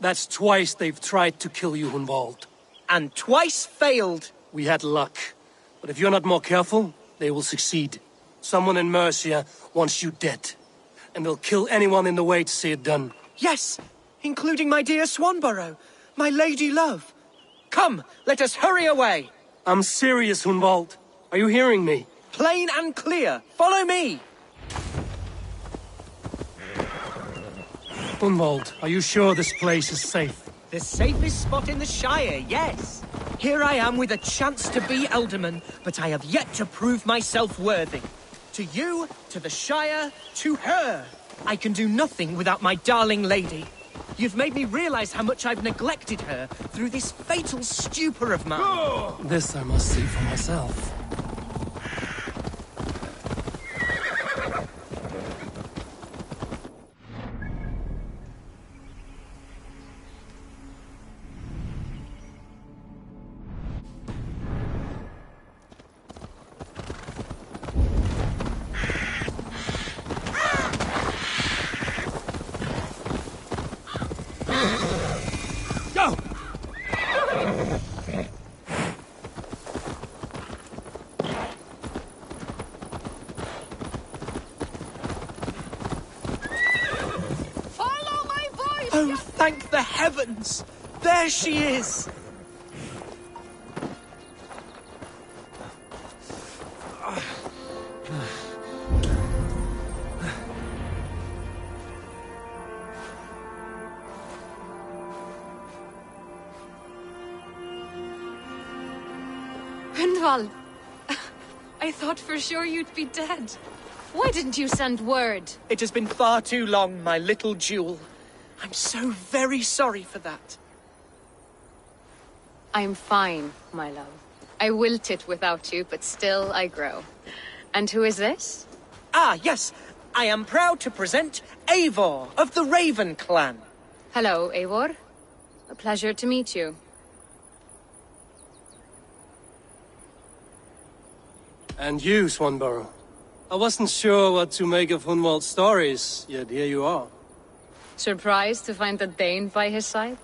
That's twice they've tried to kill you, Hunwald. And twice failed. We had luck. But if you're not more careful, they will succeed. Someone in Mercia wants you dead. And they'll kill anyone in the way to see it done. Yes, including my dear Swanborough, my lady love. Come, let us hurry away. I'm serious, Hunwald. Are you hearing me? Plain and clear. Follow me. Hunwald, are you sure this place is safe? The safest spot in the Shire, yes. Here I am with a chance to be Alderman, but I have yet to prove myself worthy. To you, to the Shire, to her. I can do nothing without my darling lady. You've made me realize how much I've neglected her through this fatal stupor of mine. This I must see for myself. Go! Follow my voice! Oh, thank the heavens! There she is! Hunwald! I thought for sure you'd be dead. Why didn't you send word? It has been far too long, my little jewel. I'm so very sorry for that. I'm fine, my love. I wilted without you, but still I grow. And who is this? Ah, yes. I am proud to present Eivor of the Raven clan. Hello, Eivor. A pleasure to meet you. And you, Swanborough. I wasn't sure what to make of Hunwald's stories, yet here you are. Surprised to find a Dane by his side?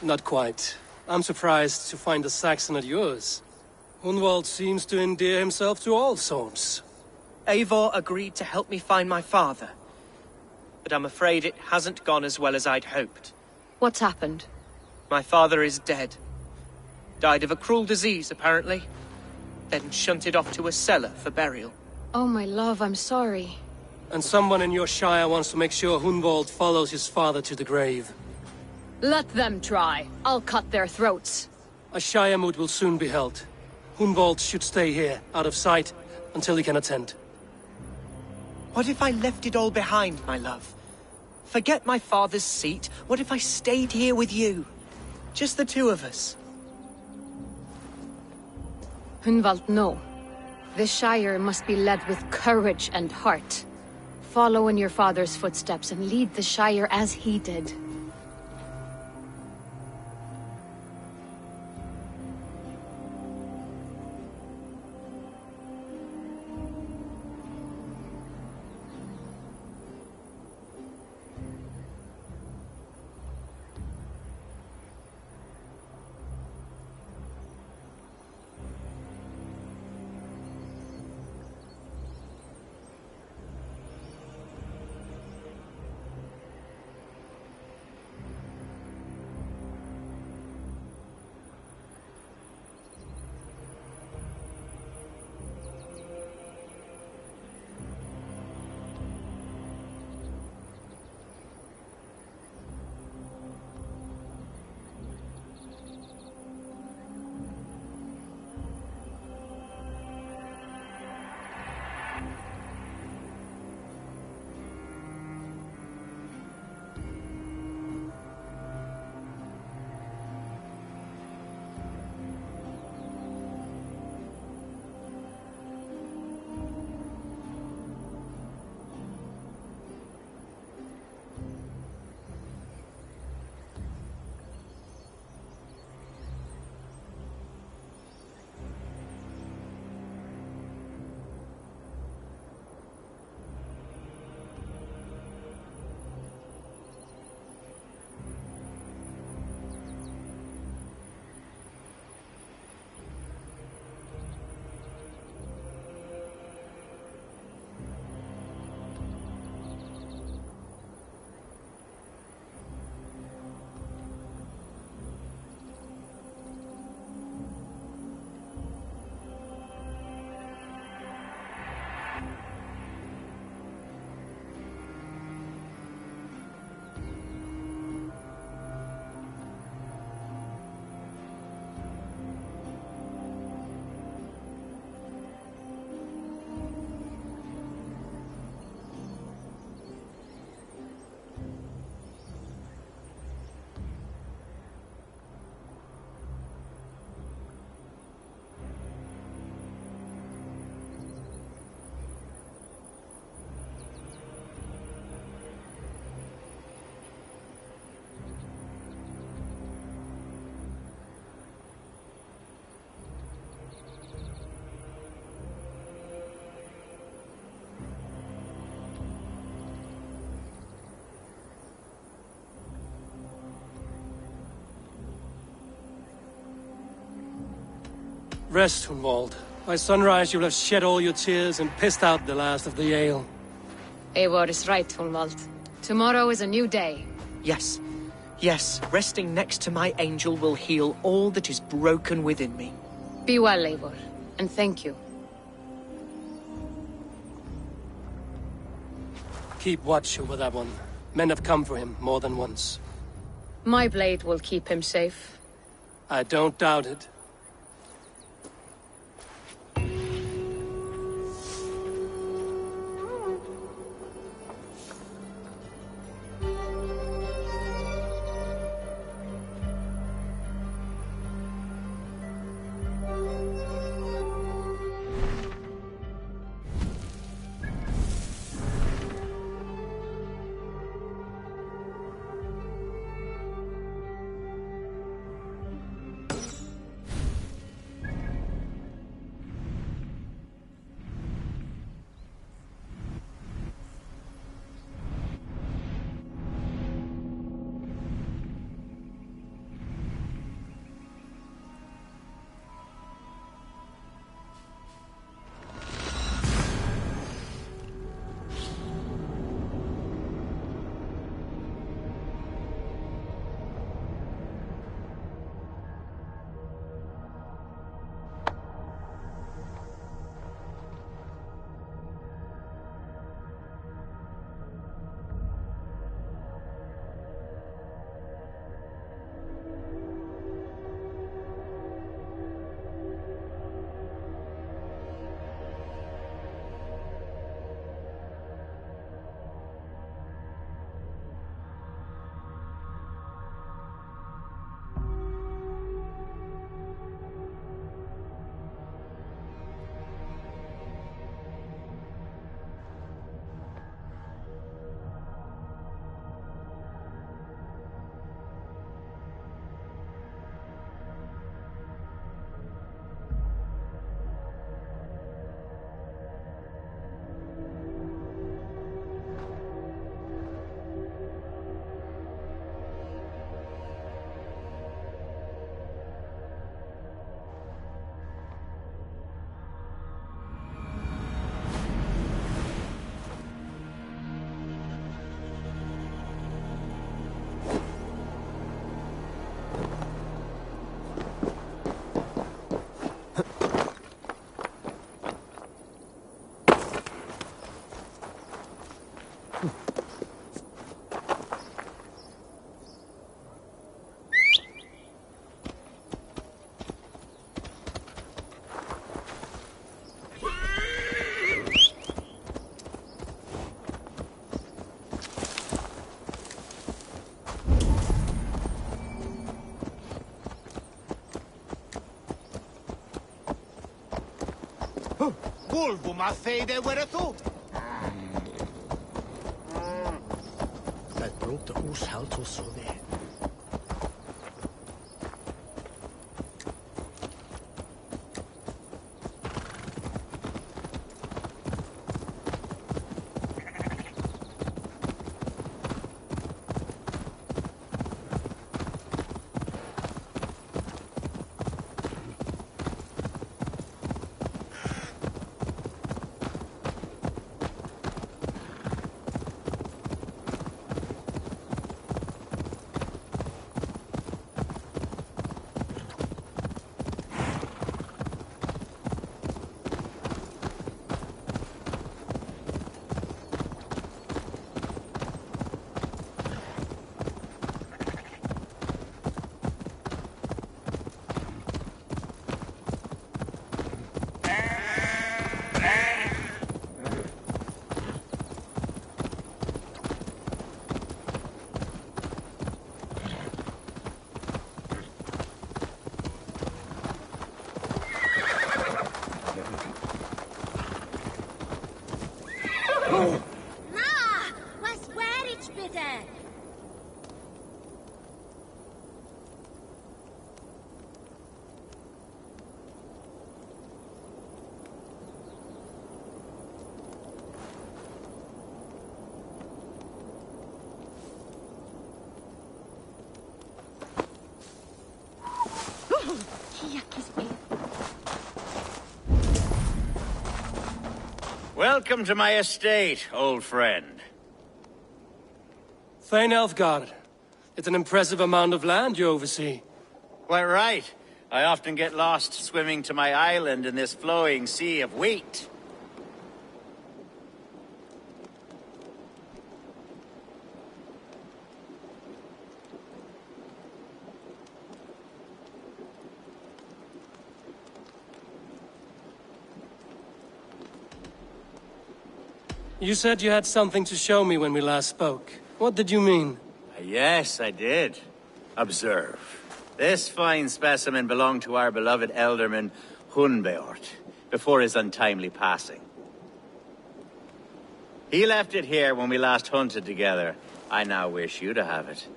Not quite. I'm surprised to find a Saxon at yours. Hunwald seems to endear himself to all sorts. Eivor agreed to help me find my father. But I'm afraid it hasn't gone as well as I'd hoped. What's happened? My father is dead. Died of a cruel disease, apparently. Then shunted off to a cellar for burial. Oh, my love, I'm sorry. And someone in your shire wants to make sure Hunwald follows his father to the grave. Let them try. I'll cut their throats. A shire moot will soon be held. Hunwald should stay here, out of sight, until he can attend. What if I left it all behind, my love? Forget my father's seat. What if I stayed here with you? Just the two of us. Hunwald, no. This Shire must be led with courage and heart. Follow in your father's footsteps and lead the Shire as he did. Rest, Hunwald. By sunrise you'll have shed all your tears and pissed out the last of the ale. Eivor is right, Hunwald. Tomorrow is a new day. Yes. Yes, resting next to my angel will heal all that is broken within me. Be well, Eivor, and thank you. Keep watch over that one. Men have come for him more than once. My blade will keep him safe. I don't doubt it. Pulvo ma fede were tu. Dat brood de oes houdt ons zo weer. Ma, was wär ich bitte? Welcome to my estate, old friend. Thane Elfgar. It's an impressive amount of land you oversee. Quite right. I often get lost swimming to my island in this flowing sea of wheat. You said you had something to show me when we last spoke. What did you mean? Yes, I did. Observe. This fine specimen belonged to our beloved elderman, Hunbeort, before his untimely passing. He left it here when we last hunted together. I now wish you to have it.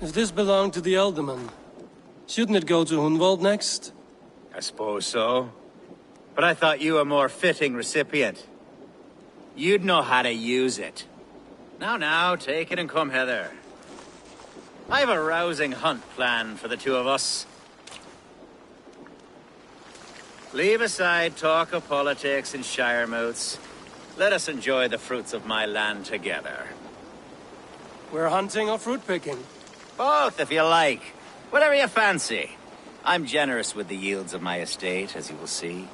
If this belonged to the Elderman, shouldn't it go to Hunwald next? I suppose so. But I thought you a more fitting recipient. You'd know how to use it. Now, take it and come hither. I've a rousing hunt planned for the two of us. Leave aside talk of politics and shire moots. Let us enjoy the fruits of my land together. We're hunting or fruit picking? Both, if you like. Whatever you fancy. I'm generous with the yields of my estate, as you will see.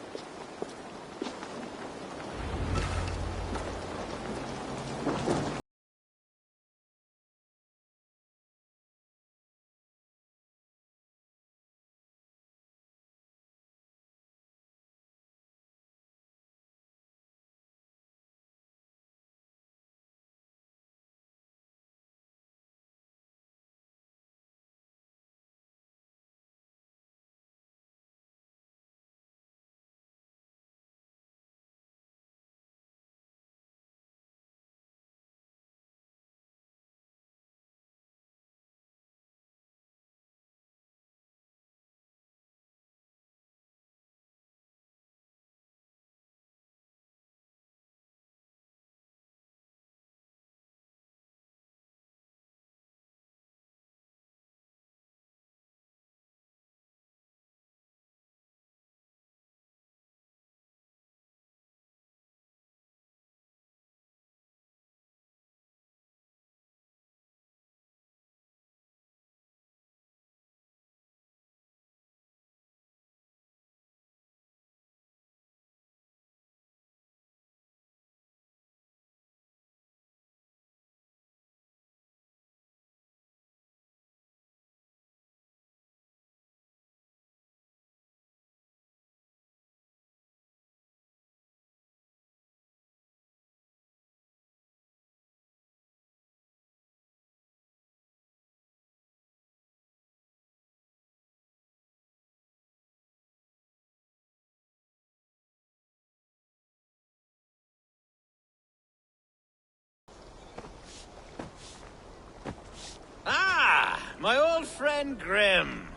friend Grim.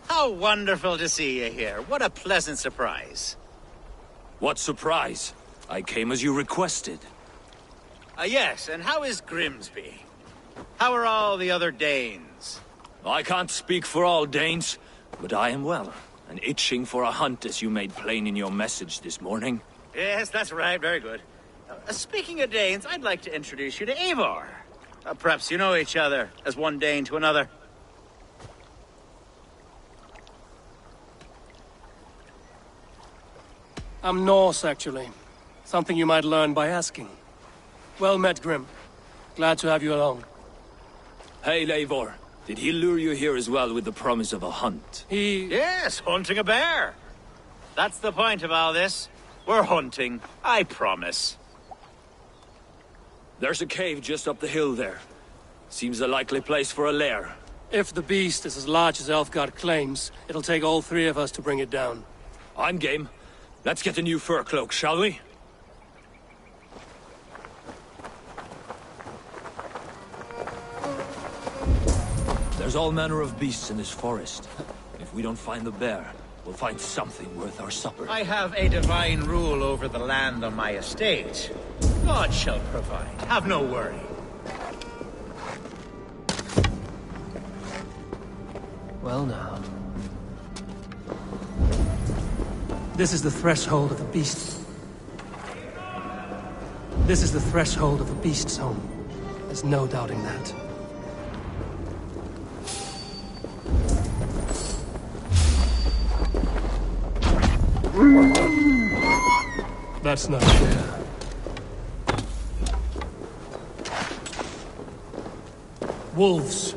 How wonderful to see you here. What a pleasant surprise. What surprise? I came as you requested. Yes, and how is Grimsby? How are all the other Danes? I can't speak for all Danes, but I am well, and itching for a hunt as you made plain in your message this morning. Yes, that's right. Very good. Speaking of Danes, I'd like to introduce you to Eivor. Perhaps you know each other, as one Dane to another. I'm Norse, actually. Something you might learn by asking. Well met, Grim. Glad to have you along. Hey, Eivor. Did he lure you here as well with the promise of a hunt? Yes, hunting a bear. That's the point of all this. We're hunting, I promise. There's a cave just up the hill there. Seems a likely place for a lair. If the beast is as large as Elfgard claims, it'll take all three of us to bring it down. I'm game. Let's get a new fur cloak, shall we? There's all manner of beasts in this forest. If we don't find the bear, we'll find something worth our supper. I have a divine rule over the land on my estate. God shall provide. Have no worry. Well now. This is the threshold of the beast. This is the threshold of the beast's home. There's no doubting that. That's not fair. Wolves.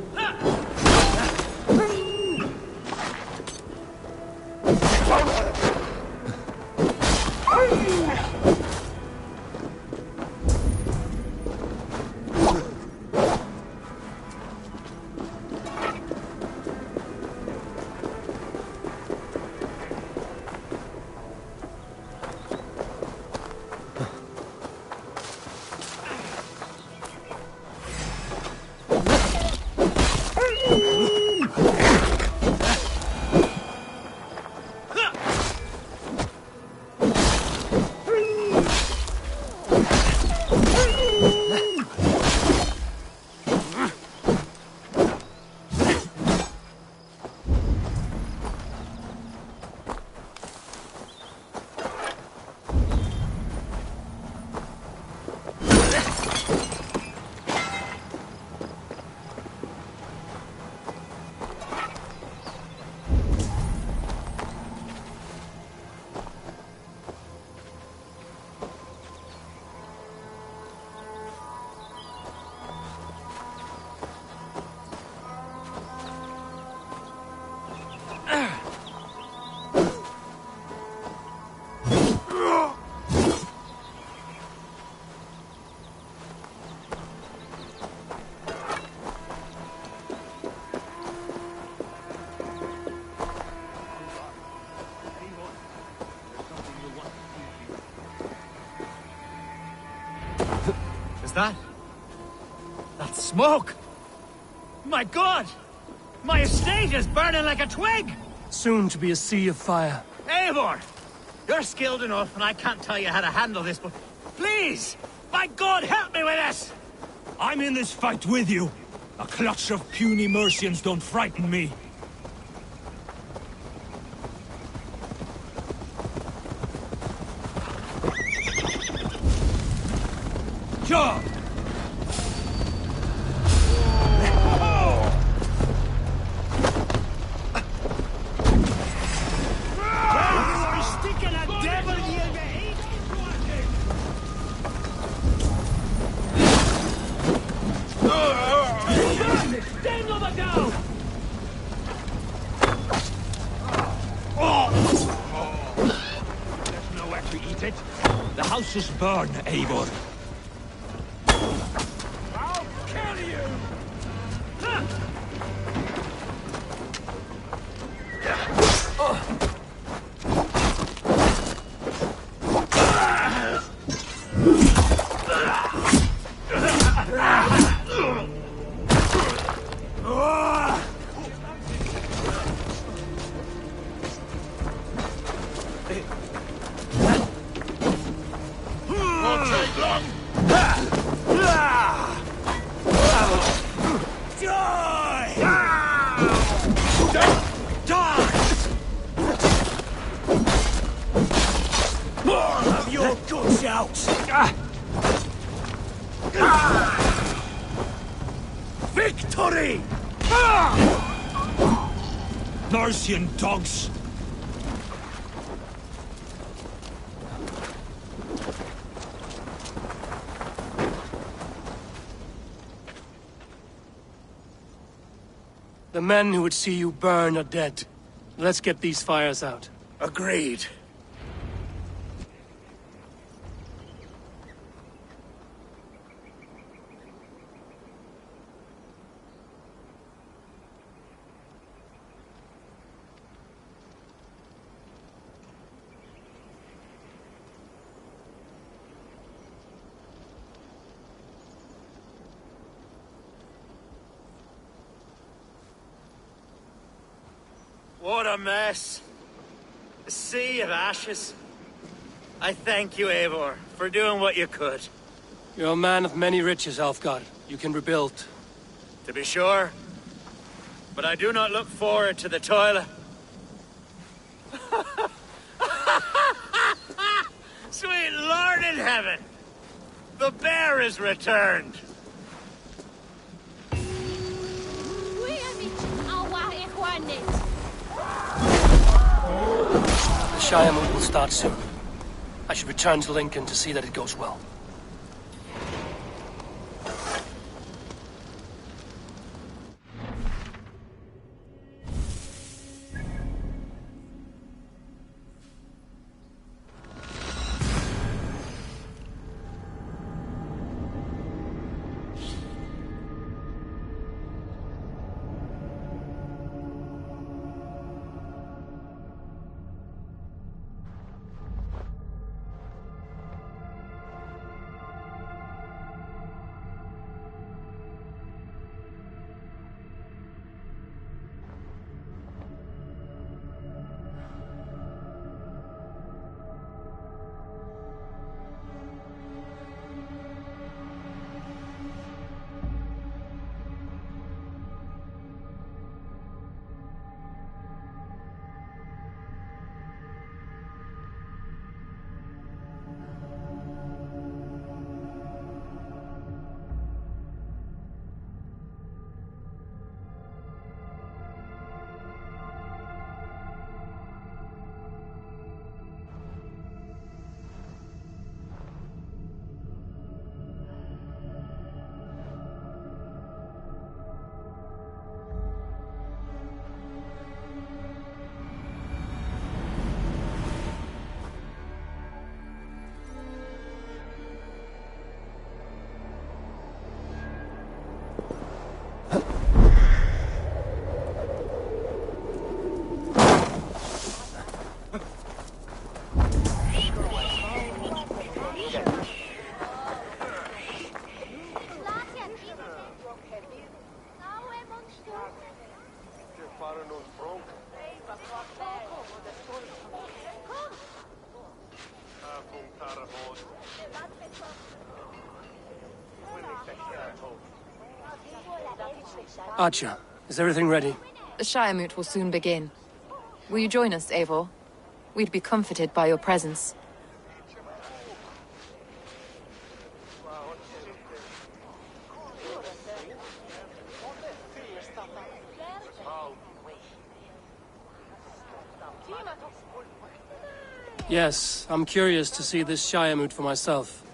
That's smoke! My God! My estate is burning like a twig! Soon to be a sea of fire. Eivor! You're skilled enough, and I can't tell you how to handle this, but please! By God, help me with this! I'm in this fight with you. A clutch of puny Mercians don't frighten me. Sure! The house is burned, Eivor. I'll kill you! Have your guts out! Victory! Mercian dogs! The men who would see you burn are dead. Let's get these fires out. Agreed. What a mess. A sea of ashes. I thank you, Eivor, for doing what you could. You're a man of many riches, Alfgard. You can rebuild. To be sure. But I do not look forward to the toil. Sweet Lord in heaven! The bear is returned! The Shire move will start soon. I should return to Lincoln to see that it goes well. Archer, is everything ready? The Shire Moot will soon begin. Will you join us, Eivor? We'd be comforted by your presence. Yes, I'm curious to see this Shire Moot for myself.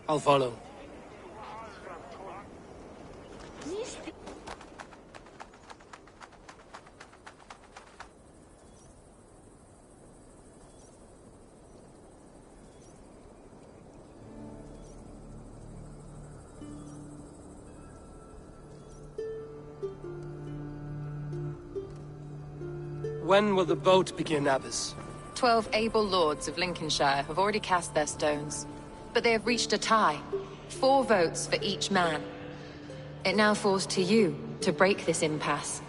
I'll follow. When will the boat begin, Abbess? 12 able lords of Lincolnshire have already cast their stones, but they have reached a tie. 4 votes for each man. It now falls to you to break this impasse.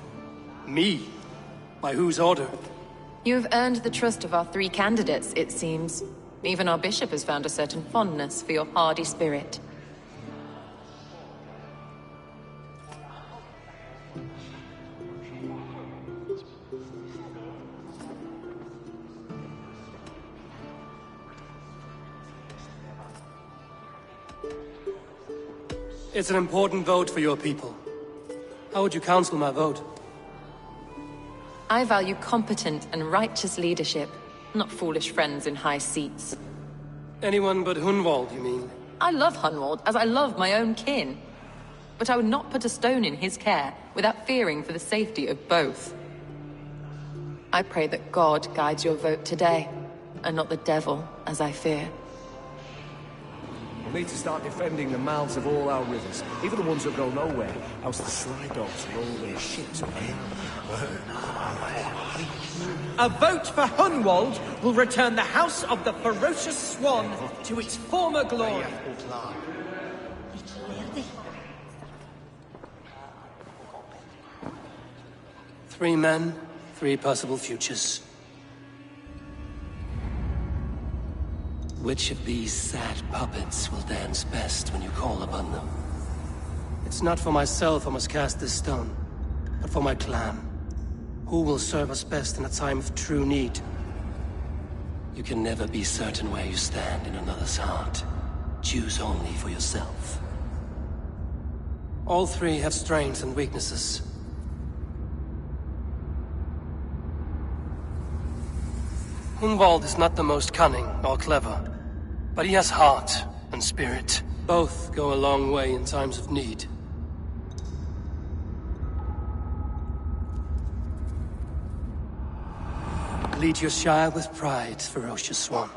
Me? By whose order? You have earned the trust of our 3 candidates, it seems. Even our bishop has found a certain fondness for your hardy spirit. It's an important vote for your people. How would you counsel my vote? I value competent and righteous leadership, not foolish friends in high seats. Anyone but Hunwald, you mean? I love Hunwald, as I love my own kin. But I would not put a stone in his care without fearing for the safety of both. I pray that God guides your vote today, and not the devil, as I fear. We'll need to start defending the mouths of all our rivers, even the ones that go nowhere, else the sly dogs roll their ships away. A vote for Hunwald will return the House of the Ferocious Swan to its former glory. 3 men, 3 possible futures. Which of these sad puppets will dance best when you call upon them? It's not for myself I must cast this stone, but for my clan. Who will serve us best in a time of true need? You can never be certain where you stand in another's heart. Choose only for yourself. All 3 have strengths and weaknesses. Hunwald is not the most cunning or clever, but he has heart and spirit. Both go a long way in times of need. Lead your shire with pride, ferocious swan.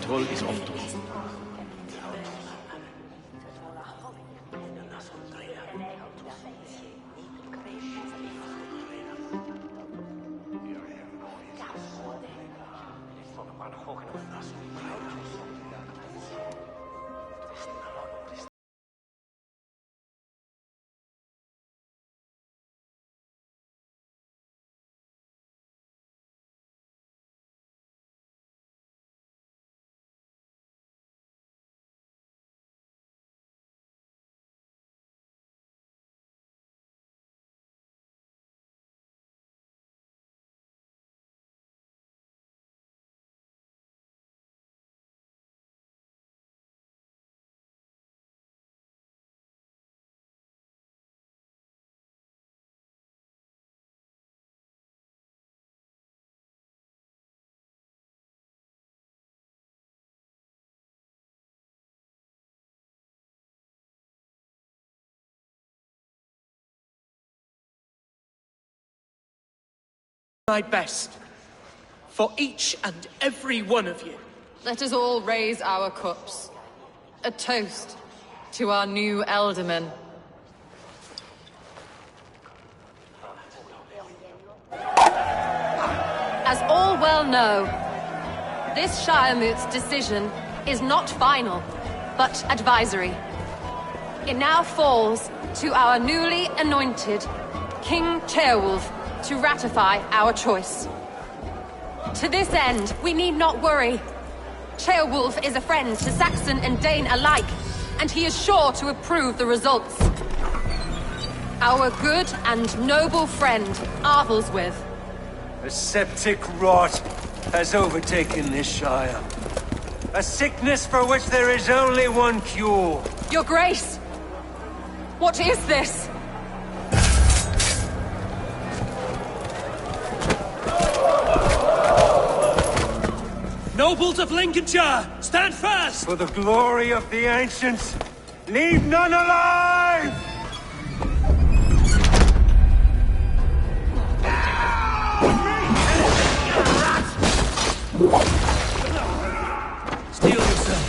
Toll ist oft. My best for each and every one of you. Let us all raise our cups. A toast to our new Elderman. As all well know, this Shiremoot's decision is not final, but advisory. It now falls to our newly anointed King Ceolwulf to ratify our choice. To this end, we need not worry. Ceolwulf is a friend to Saxon and Dane alike, and he is sure to approve the results. Our good and noble friend, Arthelswith. A septic rot has overtaken this shire. A sickness for which there is only one cure. Your Grace! What is this? Nobles of Lincolnshire, stand fast! For the glory of the ancients, leave none alive! Steel yourself,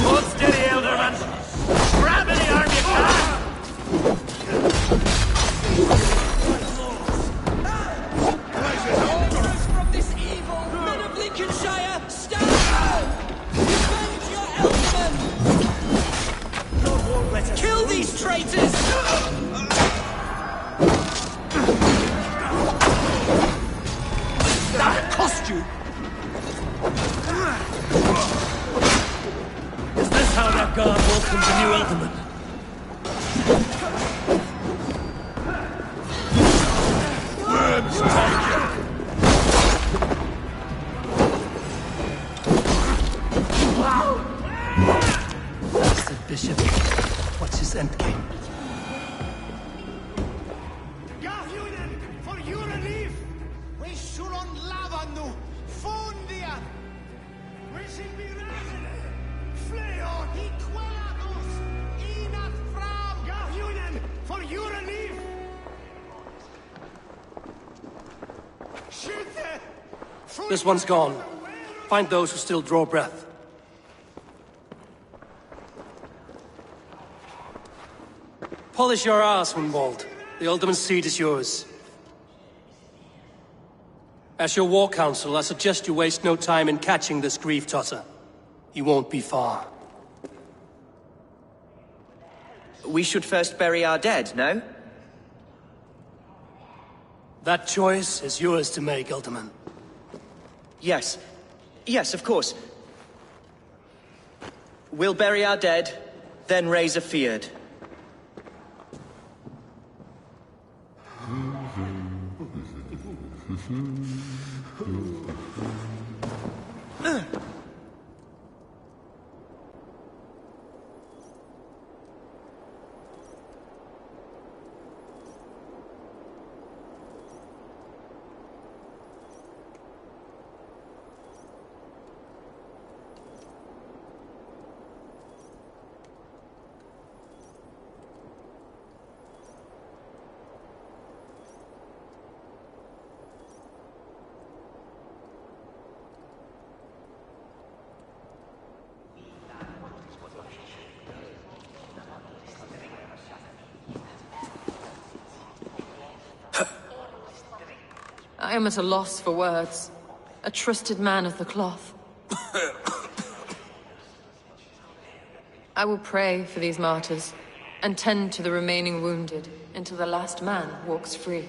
Hold steady, Elderman! Grab any arm you can! From this comes a new Elderman. Worms take That's the bishop. What's his endgame? Gahjunen, for your relief! We should on lava nu! Fundian! We should be resident! Fleon! Equaladus! Inat fram! Gahjunen, for your relief! Shoot! This one's gone. Find those who still draw breath. Polish your ass, Hunwald. The Alderman's seat is yours. As your war council, I suggest you waste no time in catching this grief-tosser. He won't be far. We should first bury our dead, no? That choice is yours to make, Alderman. Yes. Yes, of course. We'll bury our dead, then raise a feared. I am at a loss for words. A trusted man of the cloth. I will pray for these martyrs, and tend to the remaining wounded, until the last man walks free.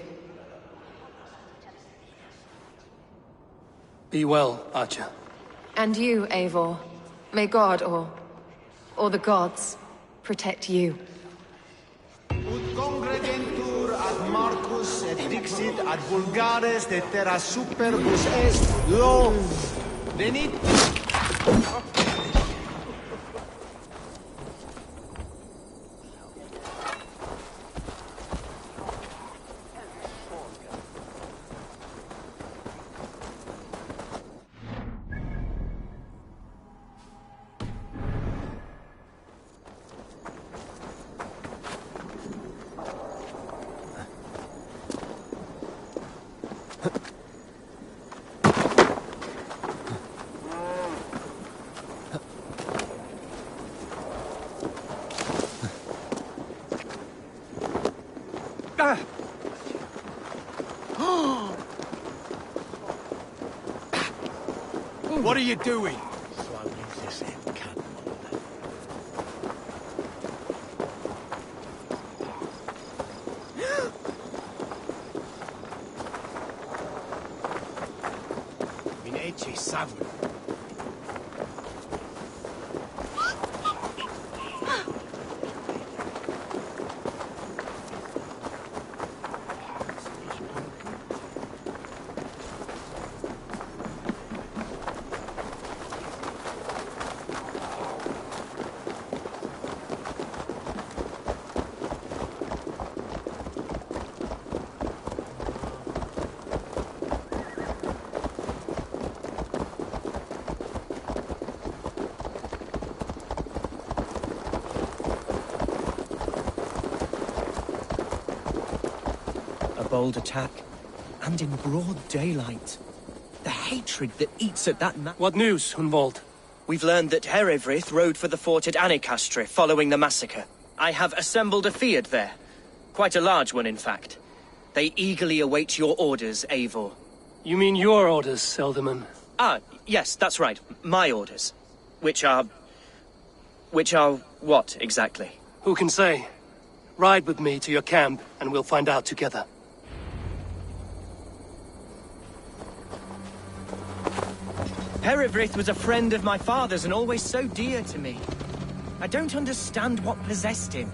Be well, Archer. And you, Eivor. May God, or the gods, protect you. Ut congregentur ad Marcus et dixit ad vulgares de terra superbus est lo venit. What are you doing? Mineci savul. Bold attack, and in broad daylight. The hatred that eats at that What news, Hunwald? We've learned that Herefrith rode for the fort at Annikastre following the massacre. I have assembled a field there. Quite a large one, in fact. They eagerly await your orders, Eivor. You mean your orders, Elderman? Ah, yes, that's right. My orders. Which are what, exactly? Who can say? Ride with me to your camp, and we'll find out together. Herefrith was a friend of my father's and always so dear to me. I don't understand what possessed him.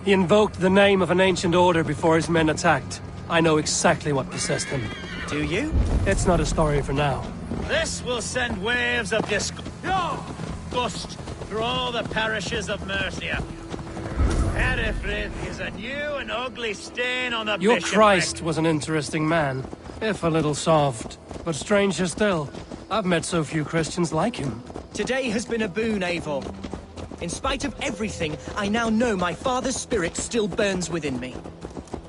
He invoked the name of an ancient order before his men attacked. I know exactly what possessed him. Do you? it's not a story for now. This will send waves of disgust through all the parishes of Mercia. Hereford is a new and ugly stain on the Your bishopric. Christ was an interesting man, if a little soft. But stranger still, I've met so few Christians like him. Today has been a boon, Eivor. In spite of everything, I now know my father's spirit still burns within me.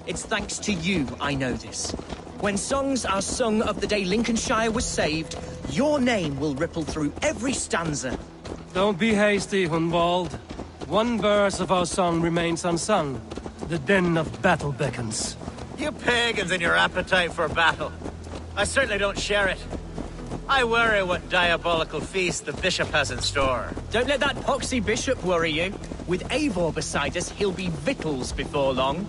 It's thanks to you I know this. When songs are sung of the day Lincolnshire was saved, your name will ripple through every stanza. Don't be hasty, Hunwald. One verse of our song remains unsung. The din of battle beckons. You pagans and your appetite for battle. I certainly don't share it. I worry what diabolical feast the bishop has in store. Don't let that poxy bishop worry you. With Eivor beside us, he'll be victuals before long.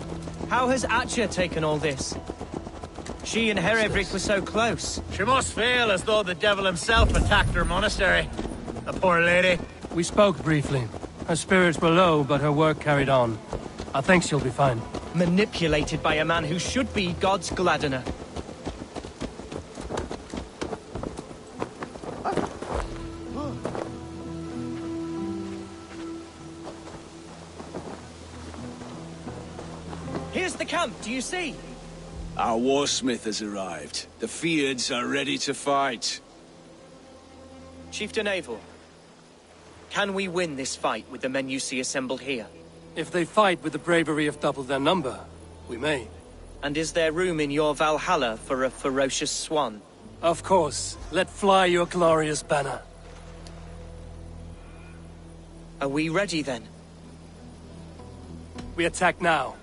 How has Atcha taken all this? She and Herevrik were so close. She must feel as though the devil himself attacked her monastery. The poor lady. We spoke briefly. Her spirits were low, but her work carried on. I think she'll be fine. Manipulated by a man who should be God's gladdener. Here's the camp, do you see? Our warsmith has arrived. The Fyrds are ready to fight. Chieftain Eivor, can we win this fight with the men you see assembled here? If they fight with the bravery of double their number, we may. And is there room in your Valhalla for a ferocious swan? Of course. Let fly your glorious banner. Are we ready then? We attack now.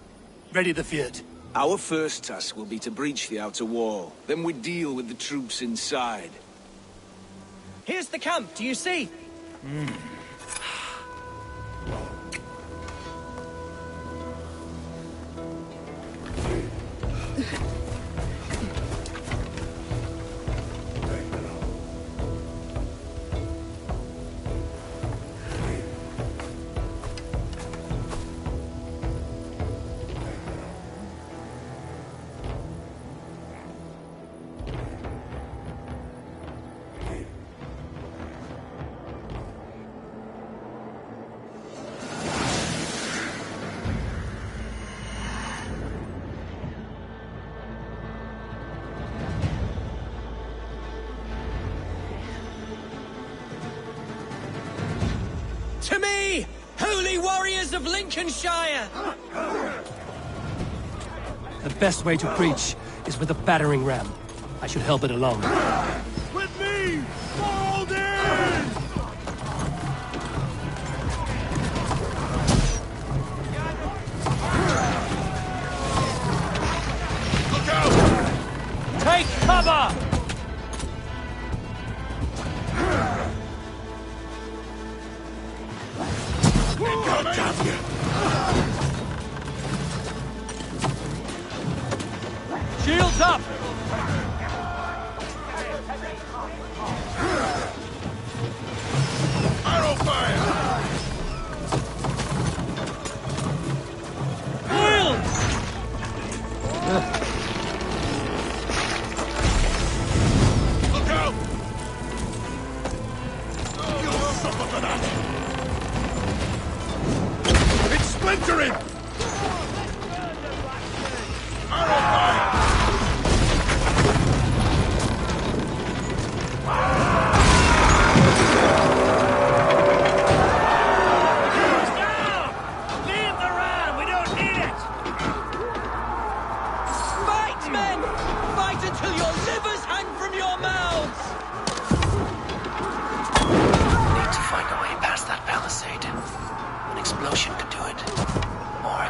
Ready the Fyrd. Our first task will be to breach the outer wall. Then we deal with the troops inside. Here's the camp, do you see? To me, holy warriors of Lincolnshire! The best way to preach is with a battering ram. I should help it along. With me! Fold in! Look out! Take cover! Shields up! Arrow fire! Oil! Look out! You'll suffer for that! It's splintering! Arrow fire! Explosion could do it. Or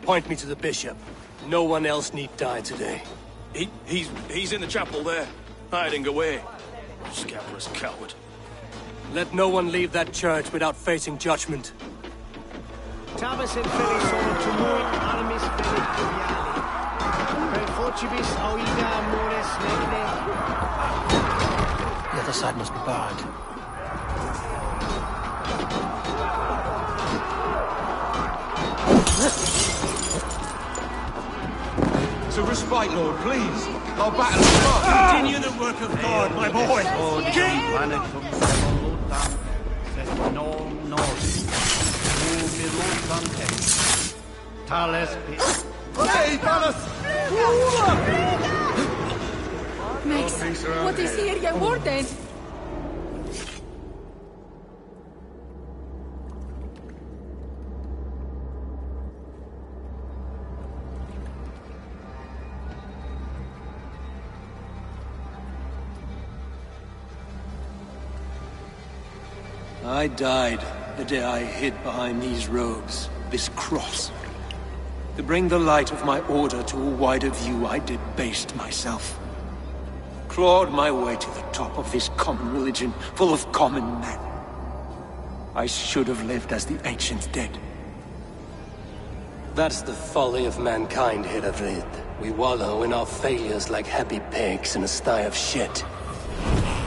point me to the bishop. No one else need die today. He's in the chapel there, hiding away. Scandalous coward. Let no one leave that church without facing judgment. Tavis in Philly sono tumuit armis Philly Cuviali. Per fortibus oida mores negne. The other side must be barred. To respite, Lord, please. Our battle is fought. Continue the work of God, my boy. King! Hey, Dallas! Max, what is here, your warden? I died the day I hid behind these robes, this cross. To bring the light of my order to a wider view, I debased myself. Clawed my way to the top of this common religion, full of common men. I should have lived as the ancient dead. That's the folly of mankind, Hiravrid. We wallow in our failures like happy pigs in a sty of shit.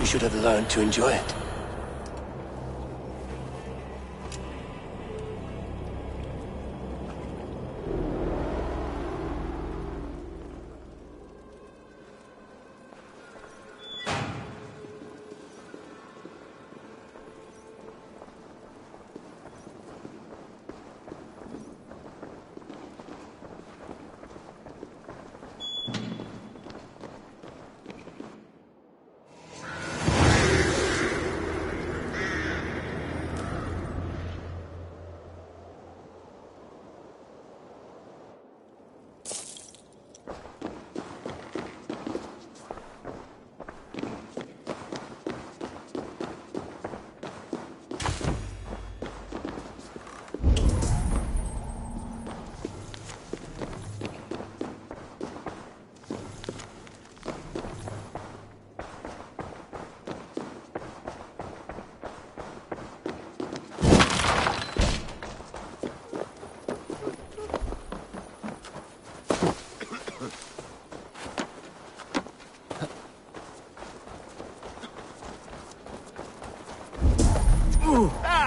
We should have learned to enjoy it.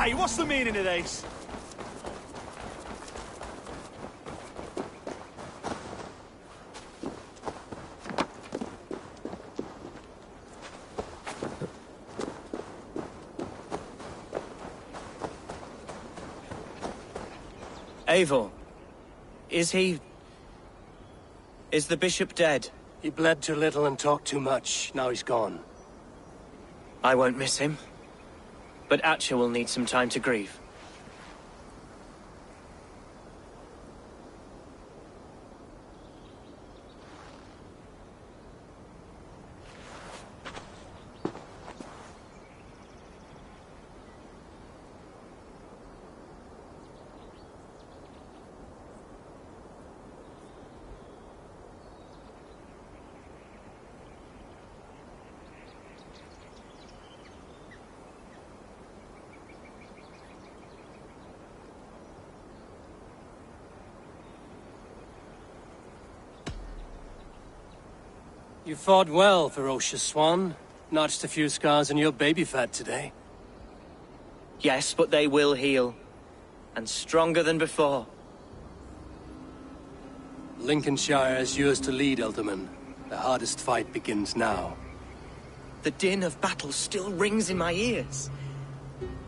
Hey, what's the meaning of this? Eivor, is the bishop dead? He bled too little and talked too much. Now he's gone. I won't miss him. But Atcha will need some time to grieve. You fought well, ferocious swan. Notched a few scars on your baby fat today. Yes, but they will heal. And stronger than before. Lincolnshire is yours to lead, Elderman. The hardest fight begins now. The din of battle still rings in my ears.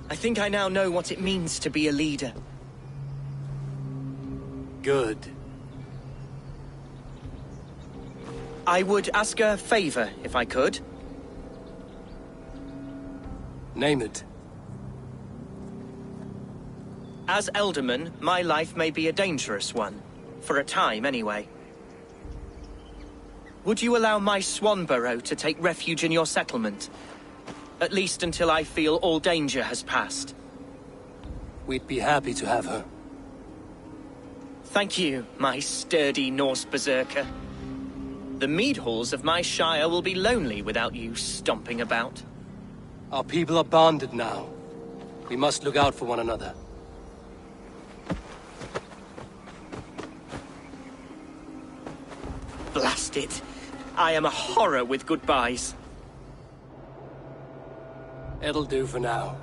I think I now know what it means to be a leader. Good. I would ask a favor, if I could. Name it. As Elderman, my life may be a dangerous one. For a time, anyway. Would you allow my Swanborough to take refuge in your settlement? At least until I feel all danger has passed. We'd be happy to have her. Thank you, my sturdy Norse berserker. The mead halls of my shire will be lonely without you stomping about. Our people are bonded now. We must look out for one another. Blast it. I am a horror with goodbyes. It'll do for now.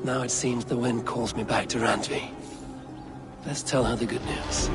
Now it seems the wind calls me back to Randvi. Let's tell her the good news.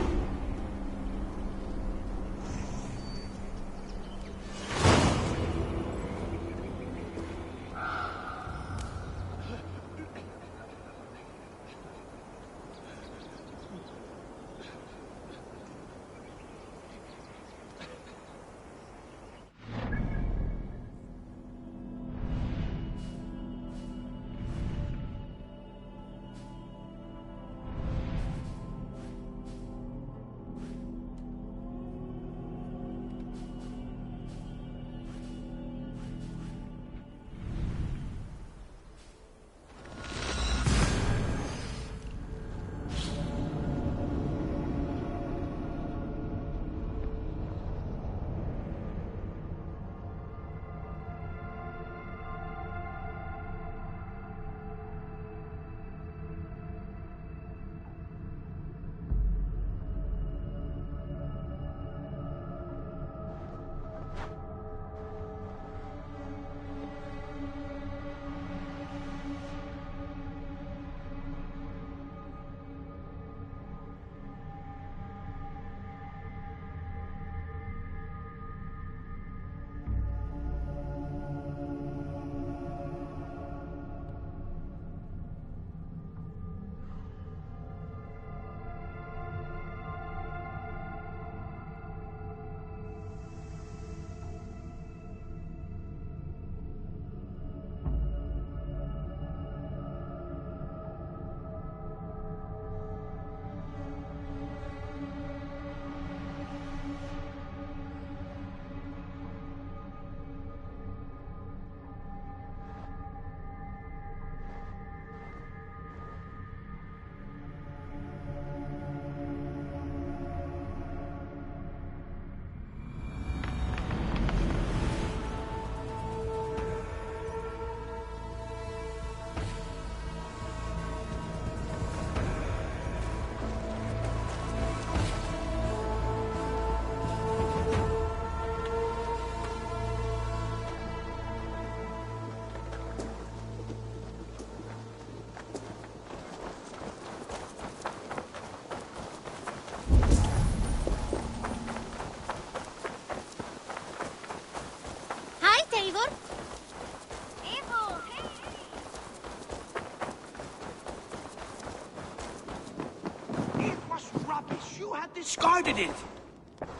Discarded it!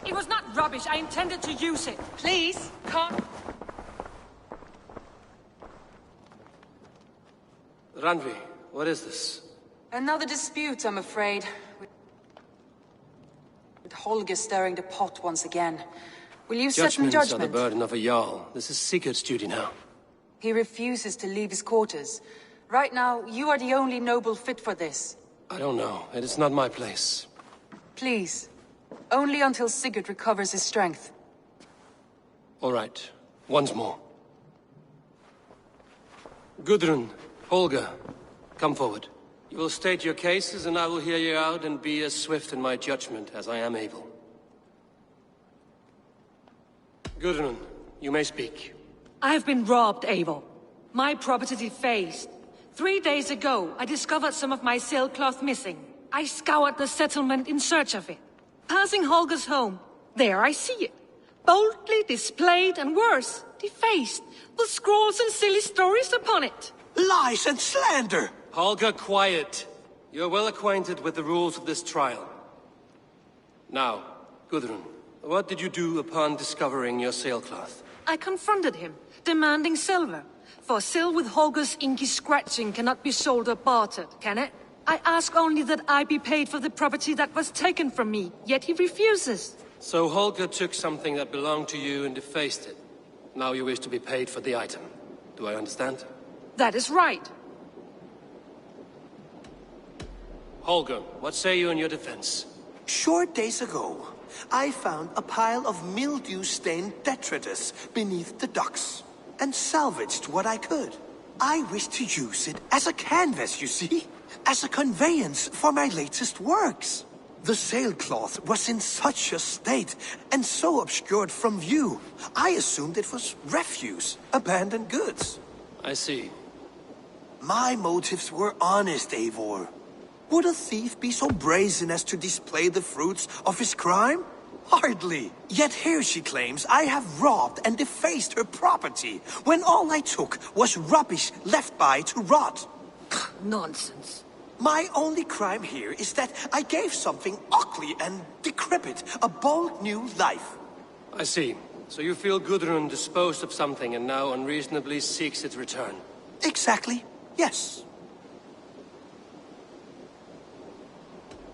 It was not rubbish. I intended to use it. Please, come. Randvi, what is this? Another dispute, I'm afraid. With Holger stirring the pot once again. Will you set in Judgments are the judgment? burden of a Jarl. This is Sigurd's duty now. He refuses to leave his quarters. Right now, you are the only noble fit for this. I don't know. It is not my place. Please. Only until Sigurd recovers his strength. All right. Once more. Gudrun, Holger, come forward. You will state your cases, and I will hear you out and be as swift in my judgment as I am able. Gudrun, you may speak. I have been robbed, Eivor. My property defaced. 3 days ago, I discovered some of my sailcloth missing. I scoured the settlement in search of it. Passing Holger's home, there I see it. Boldly displayed and worse, defaced, with scrawls and silly stories upon it. Lies and slander! Holger, quiet. You're well acquainted with the rules of this trial. Now, Gudrun, what did you do upon discovering your sailcloth? I confronted him, demanding silver. For sil with Holger's inky scratching cannot be sold or bartered, can it? I ask only that I be paid for the property that was taken from me, yet he refuses. So Holger took something that belonged to you and defaced it. Now you wish to be paid for the item. Do I understand? That is right. Holger, what say you in your defense? Short days ago, I found a pile of mildew-stained detritus beneath the docks, and salvaged what I could. I wish to use it as a canvas, you see? As a conveyance for my latest works. The sailcloth was in such a state, and so obscured from view, I assumed it was refuse, abandoned goods. I see. My motives were honest, Eivor. Would a thief be so brazen as to display the fruits of his crime? Hardly. Yet here she claims I have robbed and defaced her property, when all I took was rubbish left by to rot. Nonsense. My only crime here is that I gave something ugly and decrepit a bold new life. I see. So you feel Gudrun disposed of something and now unreasonably seeks its return? Exactly, yes.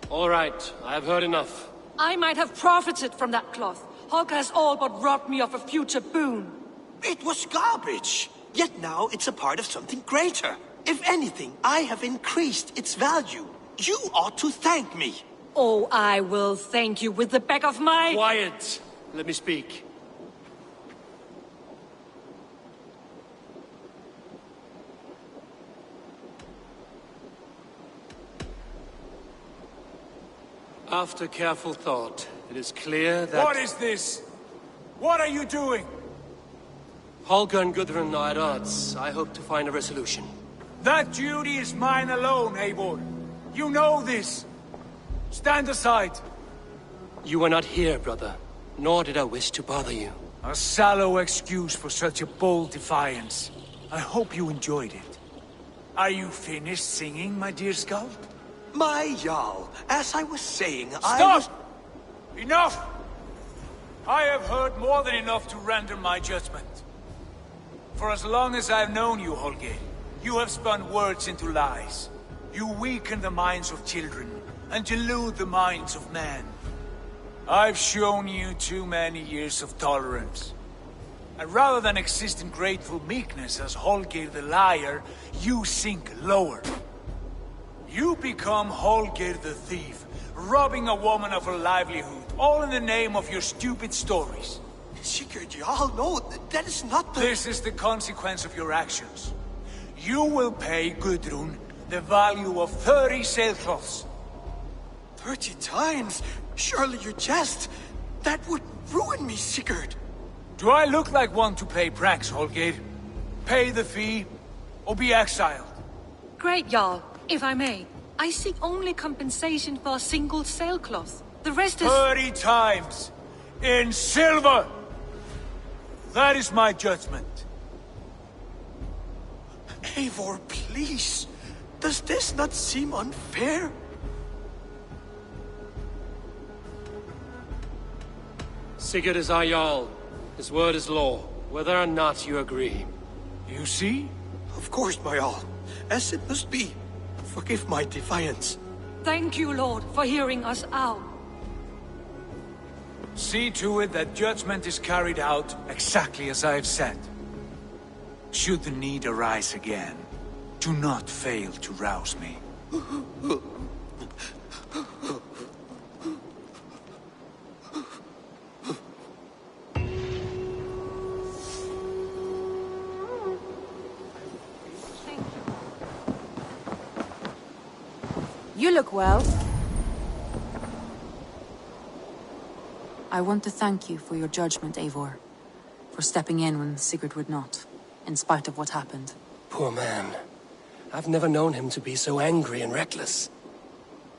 All right, I have heard enough. I might have profited from that cloth. Holger has all but robbed me of a future boon. It was garbage. Yet now it's a part of something greater. If anything, I have increased its value. You ought to thank me. Oh, I will thank you with the back of my... Quiet! Let me speak. After careful thought, it is clear that... What is this? What are you doing? Holger and Gudrun are at odds. I hope to find a resolution. That duty is mine alone, Eivor. You know this. Stand aside. You were not here, brother. Nor did I wish to bother you. A sallow excuse for such a bold defiance. I hope you enjoyed it. Are you finished singing, my dear Skald? My Jarl, as I was saying, Stop! Enough! I have heard more than enough to render my judgment. For as long as I've known you, Holger, you have spun words into lies. You weaken the minds of children, and delude the minds of men. I've shown you too many years of tolerance. And rather than exist in grateful meekness as Holger the liar, you sink lower. You become Holger the thief, robbing a woman of her livelihood, all in the name of your stupid stories. Sigurd, Jarl, no, that is not the... This is the consequence of your actions. You will pay Gudrun the value of 30 sailcloths. 30 times? Surely you jest. That would ruin me, Sigurd. Do I look like one to pay pranks, Holger? Pay the fee, or be exiled? Great, Jarl. If I may, I seek only compensation for a single sailcloth. The rest is... 30 times! In silver! That is my judgment. Eivor, please. Does this not seem unfair? Sigurd is our Jarl. His word is law, whether or not you agree. You see? Of course, my Jarl. As it must be. Forgive my defiance. Thank you, Lord, for hearing us out. See to it that judgment is carried out exactly as I have said. Should the need arise again, do not fail to rouse me. You look well. I want to thank you for your judgment, Eivor. For stepping in when Sigurd would not, in spite of what happened. Poor man. I've never known him to be so angry and reckless.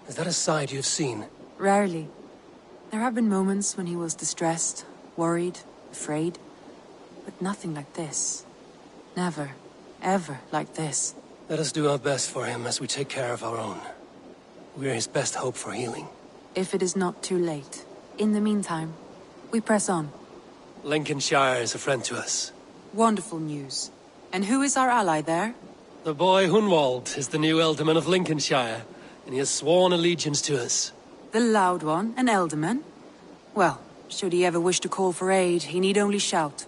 Is that a side you've seen? Rarely. There have been moments when he was distressed, worried, afraid. But nothing like this. Never, ever like this. Let us do our best for him as we take care of our own. We're his best hope for healing. If it is not too late. In the meantime, we press on. Lincolnshire is a friend to us. Wonderful news. And who is our ally there? The boy Hunwald is the new Ealdorman of Lincolnshire, and he has sworn allegiance to us. The loud one, an Ealdorman? Well, should he ever wish to call for aid, he need only shout.